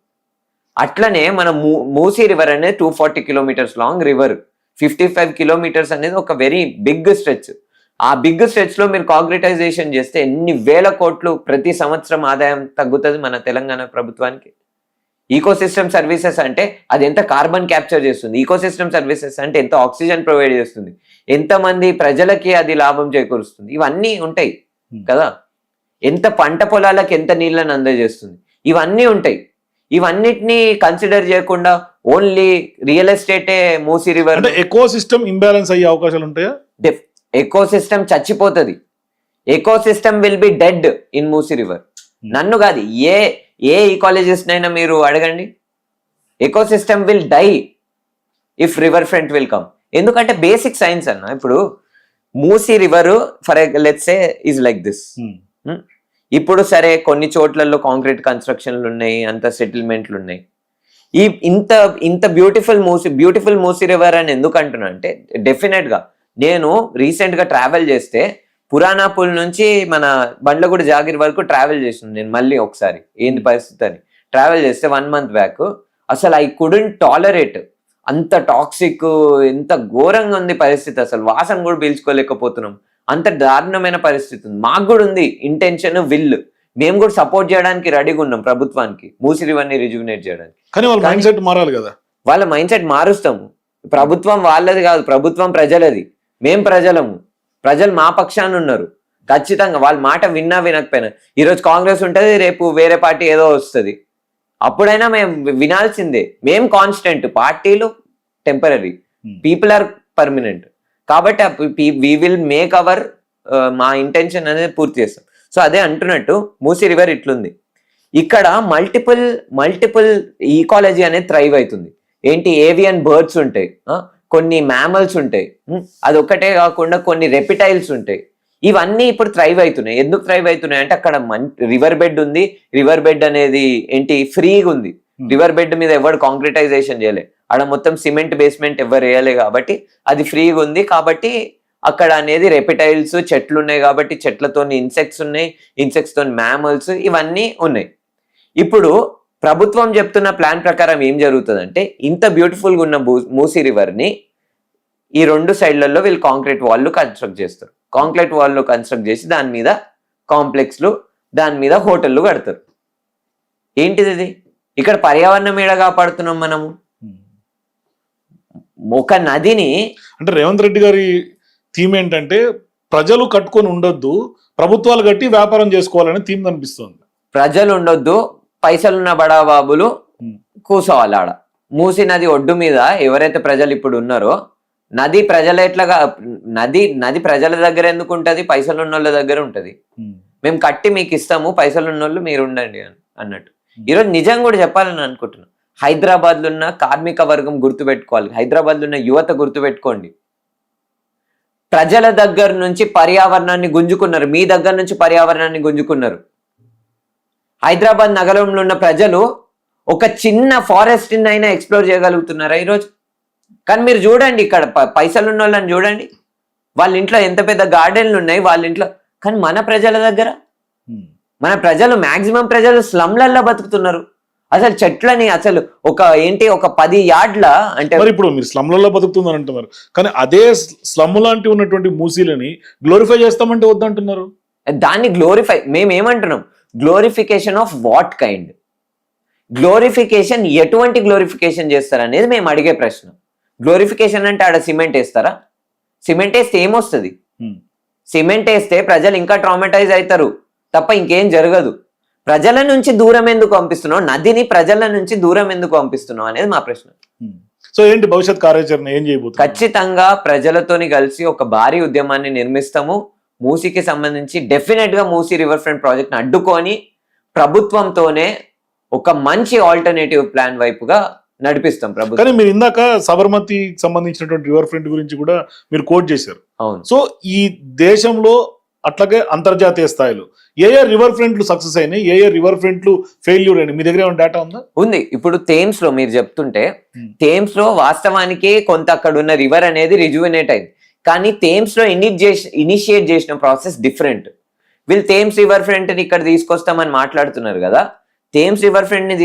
అట్లనే మన మూసీ రివర్ అనేది 240 kilometers లాంగ్ రివర్, 55 kilometers అనేది ఒక వెరీ బిగ్ స్ట్రెచ్. ఆ బిగ్ స్ట్రెచ్ లో మీరు కాంక్రిటైజేషన్ చేస్తే ఎన్ని వేల కోట్లు ప్రతి సంవత్సరం ఆదాయం తగ్గుతుంది మన తెలంగాణ ప్రభుత్వానికి. ఈకోసిస్టమ్ సర్వీసెస్ అంటే అది ఎంత కార్బన్ క్యాప్చర్ చేస్తుంది, ఈకోసిస్టమ్ సర్వీసెస్ అంటే ఎంత ఆక్సిజన్ ప్రొవైడ్ చేస్తుంది, ఎంతమంది ప్రజలకి అది లాభం చేకూరుస్తుంది, ఇవన్నీ ఉంటాయి కదా. ఎంత పంట పొలాలకు ఎంత నీళ్ళని అందజేస్తుంది, ఇవన్నీ ఉంటాయి. ఇవన్నిటిని కన్సిడర్ చేయకుండా ఓన్లీ రియల్ ఎస్టేటే Musi river. Ecosystem imbalance అయ్యే అవకాశాలు ఉంటాయా? ఎకో సిస్టమ్ చచ్చిపోతుంది. Ecosystem will be dead in Musi river. నన్ను కాదు, ఏ ఈకాలజిస్ట్ అయినా మీరు అడగండి, ecosystem will die if river front will come. ఎందుకంటే బేసిక్ సైన్స్ అన్న. ఇప్పుడు Musi river for let's say is like this. ఇప్పుడు సరే కొన్ని చోట్లలో కాంక్రీట్ కన్స్ట్రక్షన్లు ఉన్నాయి, అంత సెటిల్మెంట్లు ఉన్నాయి. ఇంత బ్యూటిఫుల్ మూసీ రివర్ అని ఎందుకు అంటున్నా అంటే, డెఫినెట్ గా నేను రీసెంట్ గా ట్రావెల్ చేస్తే పురాణాపూల్ నుంచి మన బండ్లగూడ జాగిర్ వరకు ట్రావెల్ చేసిన నేను మళ్ళీ ఒకసారి ఏంది పరిస్థితి అని ట్రావెల్ చేస్తే 1 month బ్యాక్. అసలు ఐ కుడెంట్ టాలరేట్, అంత టాక్సిక్, ఎంత ఘోరంగా ఉంది పరిస్థితి. అసలు వాసన కూడా పీల్చుకోలేకపోతున్నాం, అంత దారుణమైన పరిస్థితి ఉంది. మాకు కూడా ఉంది ఇంటెన్షన్, విల్. మేము కూడా సపోర్ట్ చేయడానికి రెడీగా ఉన్నాం ప్రభుత్వానికి, మూసీ రివర్ని రిజువినేట్ చేయడానికి. కానీ వాళ్ళ మైండ్ సెట్ మారాలి కదా. వాళ్ళ మైండ్ సెట్ మారుస్తాము. ప్రభుత్వం వాళ్ళది కాదు, ప్రభుత్వం ప్రజలది. మేం ప్రజలము, ప్రజలు మా పక్షాన ఉన్నారు. ఖచ్చితంగా వాళ్ళ మాట విన్నా వినకపోయినా, ఈరోజు కాంగ్రెస్ ఉంటుంది, రేపు వేరే పార్టీ ఏదో వస్తుంది, అప్పుడైనా మేము వినాల్సిందే. మేము కాన్స్టెంట్, పార్టీలు టెంపరీ, పీపుల్ ఆర్ పర్మనెంట్. కాబట్టి వి విల్ మేక్ అవర్ మా ఇంటెన్షన్ అనేది పూర్తి చేస్తాం. సో అదే అంటున్నట్టు మూసీ రివర్ ఇట్లుంది, ఇక్కడ మల్టిపుల్ ఈకాలజీ అనేది థ్రైవ్ అవుతుంది. ఏంటి, ఏవియన్ బర్డ్స్ ఉంటాయి, కొన్ని మ్యామల్స్ ఉంటాయి, అదొక్కటే కాకుండా కొన్ని రెపిటైల్స్ ఉంటాయి. ఇవన్నీ ఇప్పుడు థ్రైవ్ అవుతున్నాయి. ఎందుకు థ్రైవ్ అవుతున్నాయి అంటే అక్కడ రివర్ బెడ్ ఉంది. రివర్ బెడ్ అనేది ఏంటి, ఫ్రీగా ఉంది. రివర్ బెడ్ మీద ఎవరు కాంక్రిటైజేషన్ చేయలే, అక్కడ మొత్తం సిమెంట్ బేస్మెంట్ ఎవరు వేయలే, కాబట్టి అది ఫ్రీగా ఉంది. కాబట్టి అక్కడ అనేది రెపిటైల్స్, చెట్లు ఉన్నాయి, కాబట్టి చెట్లతో ఇన్సెక్ట్స్ ఉన్నాయి, ఇన్సెక్ట్స్ తో మ్యామల్స్, ఇవన్నీ ఉన్నాయి. ఇప్పుడు ప్రభుత్వం చెప్తున్న ప్లాన్ ప్రకారం ఏం జరుగుతుందంటే, ఇంత బ్యూటిఫుల్గా ఉన్న మూసీ రివర్ ని ఈ 2 సైడ్లలో వీళ్ళు కాంక్రీట్ వాళ్ళు కన్స్ట్రక్ట్ చేస్తారు. కాంక్రీట్ వాళ్ళు కన్స్ట్రక్ట్ చేసి దాని మీద కాంప్లెక్స్లు, దాని మీద హోటళ్ళు కడతారు. ఏంటిది ఇది? ఇక్కడ పర్యావరణం ఏడ కాపాడుతున్నాం మనము? ఒక నదిని, అంటే రేవంత్ రెడ్డి గారి థీమ్ ఏంటంటే ప్రజలు కట్టుకొని ఉండొద్దు, ప్రభుత్వాలు కట్టి వ్యాపారం చేసుకోవాలని థీమ్ కనిపిస్తుంది. ప్రజలు ఉండొద్దు, పైసలున్న బడాబాబులు కూసోవాలి ఆడ. మూసి నది ఒడ్డు మీద ఎవరైతే ప్రజలు ఇప్పుడు ఉన్నారో, నది ప్రజల ఎట్లాగా, నది ప్రజల దగ్గర ఎందుకు ఉంటది, పైసలు ఉన్న వాళ్ళ దగ్గర ఉంటది. మేము కట్టి మీకు ఇస్తాము, పైసలు ఉన్న వాళ్ళు మీరు ఉండండి అన్నట్టు. ఈరోజు నిజం కూడా చెప్పాలని అనుకుంటున్నాను. హైదరాబాద్ లో ఉన్న కార్మిక వర్గం గుర్తుపెట్టుకోవాలి, హైదరాబాద్ లో ఉన్న యువత గుర్తుపెట్టుకోండి. ప్రజల దగ్గర నుంచి పర్యావరణాన్ని గుంజుకున్నారు, మీ దగ్గర నుంచి పర్యావరణాన్ని గుంజుకున్నారు. హైదరాబాద్ నగరంలో ఉన్న ప్రజలు ఒక చిన్న ఫారెస్ట్ అయినా ఎక్స్ప్లోర్ చేయగలుగుతున్నారా ఈరోజు? కానీ మీరు చూడండి, ఇక్కడ పైసలు ఉన్న వాళ్ళని చూడండి, వాళ్ళ ఇంట్లో ఎంత పెద్ద గార్డెన్లు ఉన్నాయి వాళ్ళ ఇంట్లో. కానీ మన ప్రజల దగ్గర, మన ప్రజలు మాక్సిమం ప్రజలు స్లమ్లల్లో బతుకుతున్నారు. అసలు చెట్లని అసలు ఒక 10 యార్డ్ల, అంటే ఇప్పుడు మీరు స్లమ్లలో బతుకుతుందని అంటున్నారు, కానీ అదే స్లమ్ లాంటి ఉన్నటువంటి మూసీలని గ్లోరిఫై చేస్తామంటే వద్దంటున్నారు. దాన్ని గ్లోరిఫై, మేమేమంటున్నాం, glorification of what kind? Glorification ఎటువంటి గ్లోరిఫికేషన్ చేస్తారనేది మేము అడిగే ప్రశ్న. గ్లోరిఫికేషన్ అంటే ఆడ సిమెంట్ వేస్తారా? సిమెంట్ వేస్తే ఏమొస్తుంది? సిమెంట్ వేస్తే ప్రజలు ఇంకా ట్రామటైజ్ అవుతారు తప్ప ఇంకేం జరగదు. ప్రజల నుంచి దూరం ఎందుకు పంపిస్తున్నావు, నదిని ప్రజల నుంచి దూరం ఎందుకు పంపిస్తున్నావు అనేది మా ప్రశ్న. సో ఏంటి భవిష్యత్ కార్యాచరణ, ఏం చేయబోతుంది? ఖచ్చితంగా ప్రజలతోని కలిసి ఒక భారీ ఉద్యమాన్ని నిర్మిస్తాము. మూసీకి సంబంధించి డెఫినెట్ గా మూసీ రివర్ ఫ్రంట్ ప్రాజెక్ట్ ని అడ్డుకొని ప్రభుత్వంతోనే ఒక మంచి ఆల్టర్నేటివ్ ప్లాన్ వైపుగా నడిపిస్తాం ప్రభుత్వం. కానీ మీరు ఇందాక సబర్మతి సంబంధించినటువంటి రివర్ ఫ్రంట్ గురించి కూడా మీరు కోట్ చేశారు. అవును. సో ఈ దేశంలో అట్లాగే అంతర్జాతీయ స్థాయిలో ఏ రివర్ ఫ్రంట్లు సక్సెస్ అయినాయి, ఏ రివర్ ఫ్రంట్లు ఫెయిల్యూర్ అయినాయి, మీ దగ్గర ఏమైనా డేటా ఉందా? ఉంది. ఇప్పుడు థేమ్స్ లో మీరు చెప్తుంటే, థేమ్స్ లో వాస్తవానికి కొంత అక్కడ ఉన్న రివర్ అనేది రిజువినేట్ అయింది. కానీ థేమ్స్ లో ఇనిషియేట్ చేసిన ప్రాసెస్ డిఫరెంట్. వీళ్ళు థేమ్స్ రివర్ ఫ్రంట్ ని ఇక్కడ తీసుకొస్తామని మాట్లాడుతున్నారు కదా. థేమ్స్ రివర్ ఫ్రంట్ ని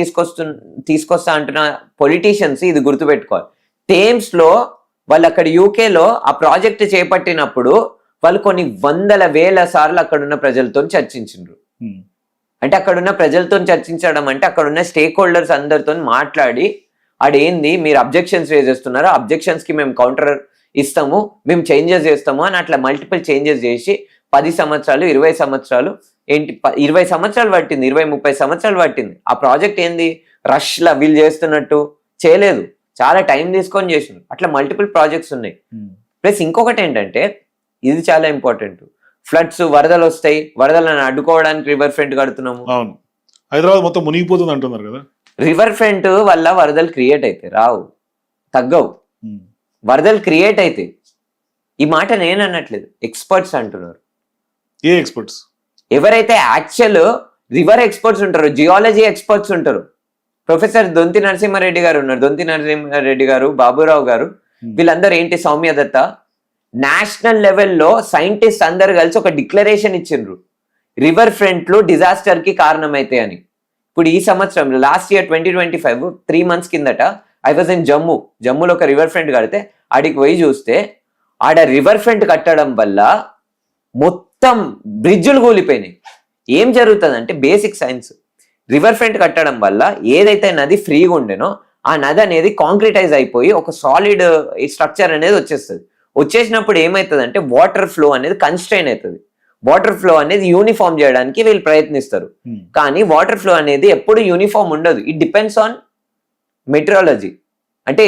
తీసుకొస్తా అంటున్న పొలిటీషియన్స్ ఇది గుర్తుపెట్టుకోవాలి. థేమ్స్ లో వాళ్ళు అక్కడ యూకేలో ఆ ప్రాజెక్ట్ చేపట్టినప్పుడు వాళ్ళు కొన్ని 100,000 సార్లు అక్కడున్న ప్రజలతో చర్చించారు. అంటే అక్కడున్న ప్రజలతో చర్చించడం అంటే అక్కడున్న స్టేక్ హోల్డర్స్ అందరితో మాట్లాడి, ఆడేంది మీరు అబ్జెక్షన్స్ రేజ్ చేస్తున్నారో, అబ్జెక్షన్స్ కి మేము కౌంటర్ ఇస్తాము, మేము చేంజెస్ చేస్తాము అని అట్లా మల్టిపుల్ చేంజెస్ చేసి 10 సంవత్సరాలు 20 సంవత్సరాలు 20 సంవత్సరాలు పట్టింది, 20-30 సంవత్సరాలు పట్టింది. ఆ ప్రాజెక్ట్ ఏంది రష్ లా వీళ్ళు చేస్తున్నట్టు చేయలేదు, చాలా టైం తీసుకొని చేసినారు. అట్లా మల్టిపుల్ ప్రాజెక్ట్స్ ఉన్నాయి. ప్లస్ ఇంకొకటి ఏంటంటే, ఇది చాలా ఇంపార్టెంట్, ఫ్లడ్స్, వరదలు వస్తాయి, వరదలను అడ్డుకోవడానికి రివర్ ఫ్రంట్ కడుతున్నాము. అవును, హైదరాబాద్ మొత్తం మునిగిపోతుంది అంటున్నారు కదా. రివర్ ఫ్రంట్ వల్ల వరదలు క్రియేట్ అయితే రావు, తగ్గవు. వరదలు క్రియేట్ అయితే, ఈ మాట నేను అనట్లేదు, ఎక్స్పర్ట్స్ అంటున్నారు. ఏ ఎక్స్పర్ట్స్? ఎవరైతే యాక్చువల్ రివర్ ఎక్స్పర్ట్స్ ఉంటారో, జియాలజీ ఎక్స్పర్ట్స్ ఉంటారు. ప్రొఫెసర్ దొంతి నరసింహారెడ్డి గారు ఉన్నారు, దొంతి నరసింహారెడ్డి గారు, బాబురావు గారు, వీళ్ళందరూ ఏంటి, సౌమ్య దత్త, నేషనల్ లెవెల్లో సైంటిస్ట్ అందరు కలిసి ఒక డిక్లరేషన్ ఇచ్చిండ్రు, రివర్ ఫ్రంట్ లో డిజాస్టర్ కి కారణమైతే అని. ఇప్పుడు ఈ సంవత్సరం లాస్ట్ ఇయర్ 2025 3 months కిందట ఐ వాజ్ ఇన్ జమ్మూలో ఒక రివర్ ఫ్రంట్ కడితే ఆడికి పోయి చూస్తే, ఆడ రివర్ ఫ్రంట్ కట్టడం వల్ల మొత్తం బ్రిడ్జులు కూలిపోయినాయి. ఏం జరుగుతుందంటే, బేసిక్ సైన్స్, రివర్ ఫ్రంట్ కట్టడం వల్ల ఏదైతే నది ఫ్రీగా ఉండేనో ఆ నది అనేది కాంక్రిటైజ్ అయిపోయి ఒక సాలిడ్ స్ట్రక్చర్ అనేది వచ్చేస్తుంది. వచ్చేసినప్పుడు ఏమవుతుందంటే వాటర్ ఫ్లో అనేది కన్స్ట్రైన్ అవుతుంది. వాటర్ ఫ్లో అనేది యూనిఫామ్ చేయడానికి వీళ్ళు ప్రయత్నిస్తారు. కానీ వాటర్ ఫ్లో అనేది ఎప్పుడు యూనిఫామ్ ఉండదు. It depends on meteorology. అంటే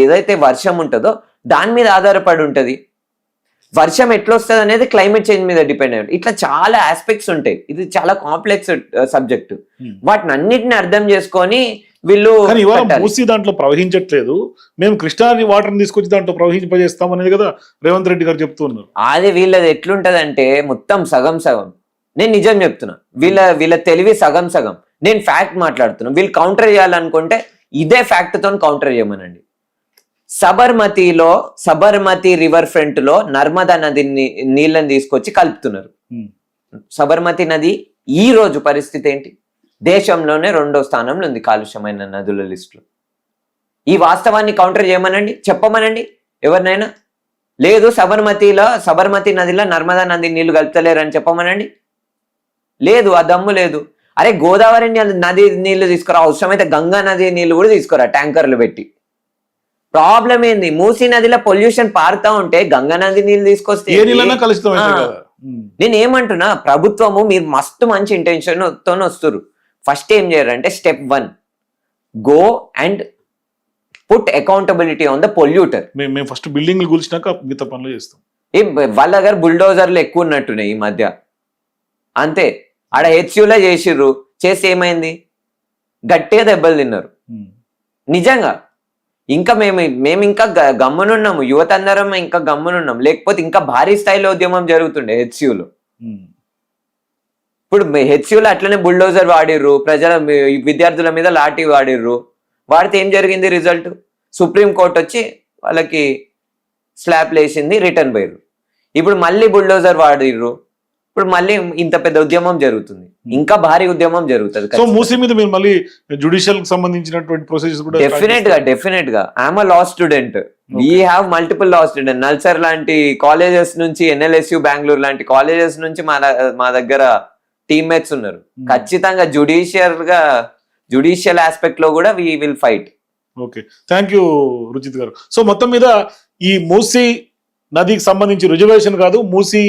ఏదైతే వర్షం ఉంటుందో దాని మీద ఆధారపడి ఉంటుంది. వర్షం ఎట్లా వస్తుంది అనేది క్లైమేట్ చేంజ్ మీద డిపెండ్ అయ్యి ఇట్లా చాలా ఆస్పెక్ట్స్ ఉంటాయి. ఇది చాలా కాంప్లెక్స్ సబ్జెక్ట్. వాటిని అన్నిటిని అర్థం చేసుకొని వీళ్ళు కానీ ఇవాళ మూసీ దాంట్లో ప్రవహించట్లేదు, మేము కృష్ణా వాటర్ తీసుకొచ్చి దాంట్లో ప్రవహింపజేస్తాం అనేది కదా రేవంత్ రెడ్డి గారు చెప్తున్నారు. అది వీళ్ళది ఎట్లుంటదంటే మొత్తం సగం సగం. నేను నిజం చెప్తున్నా, వీళ్ళ తెలివి సగం సగం. నేను ఫ్యాక్ట్ మాట్లాడుతున్నా. వీళ్ళు కౌంటర్ చేయాలనుకుంటే ఇదే ఫ్యాక్ట్ తో కౌంటర్ చేయమనండి. సబర్మతి రివర్ ఫ్రంట్ లో నర్మదా నది నీళ్ళని తీసుకొచ్చి కలుపుతున్నారు. సబర్మతి నది ఈ రోజు పరిస్థితి ఏంటి? దేశంలోనే 2వ స్థానంలో ఉంది కాలుష్యమైన నదుల లిస్టులో. ఈ వాస్తవాన్ని కౌంటర్ చేయమనండి, చెప్పమనండి ఎవరినైనా. లేదు సబర్మతి నదిలో నర్మదా నది నీళ్లు కలుపుతలేరని చెప్పమనండి. లేదు, ఆ దమ్ము లేదు. అరే గోదావరి నది నీళ్లు తీసుకురా, అవసరమైతే గంగా నది నీళ్లు కూడా తీసుకురా ట్యాంకర్లు పెట్టి. ప్రాబ్లం ఏంది? మూసీ నదిలో పొల్యూషన్ పారుతా ఉంటే గంగా నది నీళ్ళు తీసుకొస్తే నేను ఏమంటున్నా, ప్రభుత్వము మీరు మస్తు మంచి ఇంటెన్షన్ తో వస్తున్నారు. ఫస్ట్ ఏం చేయరంటే step 1 go and put accountability on the polluter. మేము ఫస్ట్ బిల్డింగ్లు కూల్చినాక మిగతా పనులు చేస్తాం. వాళ్ళ దగ్గర బుల్డోజర్లు ఎక్కువ ఉన్నట్టున్నాయి ఈ మధ్య. అంతే, ఆడ హెచ్యూలో చేసిర్రు, చేసి ఏమైంది? గట్టిగా దెబ్బలు తిన్నారు నిజంగా. ఇంకా మేము ఇంకా గమ్మునున్నాము, యువత అందరం ఇంకా గమ్మునున్నాం. లేకపోతే ఇంకా భారీ స్థాయిలో ఉద్యమం జరుగుతుండే హెచ్యూలో. ఇప్పుడు హెచ్యూలో అట్లనే బుల్డోజర్ వాడిర్రు, విద్యార్థుల మీద లాఠీ వాడిర్రు. వాడితే ఏం జరిగింది? రిజల్ట్ సుప్రీంకోర్టు వచ్చి వాళ్ళకి స్లాప్ లేసింది, రిటర్న్ పోయిర్రు. ఇప్పుడు మళ్ళీ బుల్డోజర్ వాడిర్రు, ఇప్పుడు మళ్ళీ ఇంత పెద్ద ఉద్యమం జరుగుతుంది, ఇంకా భారీ ఉద్యమం జరుగుతుంది. సో మూసీ మీద మీరు మళ్ళీ జ్యుడిషియల్ కి సంబంధించినటువంటి ప్రొసీజర్స్ కూడా డెఫినెట్ గా I'm law student. We have multiple law student. NALSAR లాంటి కాలేజెస్ నుంచి, NLSU బెంగళూరు లాంటి కాలేజెస్ నుంచి మా దగ్గర టీమ్మేట్స్ ఉన్నారు. ఖచ్చితంగా జుడిషియల్ ఆస్పెక్ట్ లో కూడా we will fight. Okay, thank you Ruchit గారు. సో మొత్తం మీద ఈ మూసీ నదికి సంబంధించి రిజర్వేషన్ కాదు, మూసీ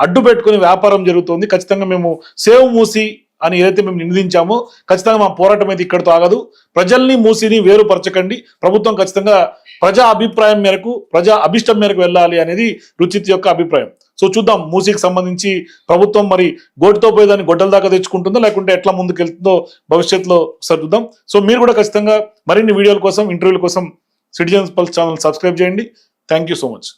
అడ్డు పెట్టుకుని వ్యాపారం జరుగుతుంది. ఖచ్చితంగా మేము సేవ్ మూసీ అని ఏదైతే మేము నిందించామో ఖచ్చితంగా మా పోరాటం అయితే ఇక్కడితో ఆగదు. ప్రజల్ని మూసీని వేరుపరచకండి. ప్రభుత్వం ఖచ్చితంగా ప్రజా అభిప్రాయం మేరకు, ప్రజా అభిష్టం మేరకు వెళ్ళాలి అనేది రుచిత్ యొక్క అభిప్రాయం. సో చూద్దాం మూసీకి సంబంధించి ప్రభుత్వం మరి గోటితో పోయేదాన్ని గొడ్డల దాకా తెచ్చుకుంటుందో లేకుంటే ఎట్లా ముందుకు వెళ్తుందో భవిష్యత్తులో చూద్దాం. సో మీరు కూడా ఖచ్చితంగా మరిన్ని వీడియోల కోసం, ఇంటర్వ్యూల కోసం సిటిజన్స్ పల్స్ ఛానల్ సబ్స్క్రైబ్ చేయండి. Thank you so much.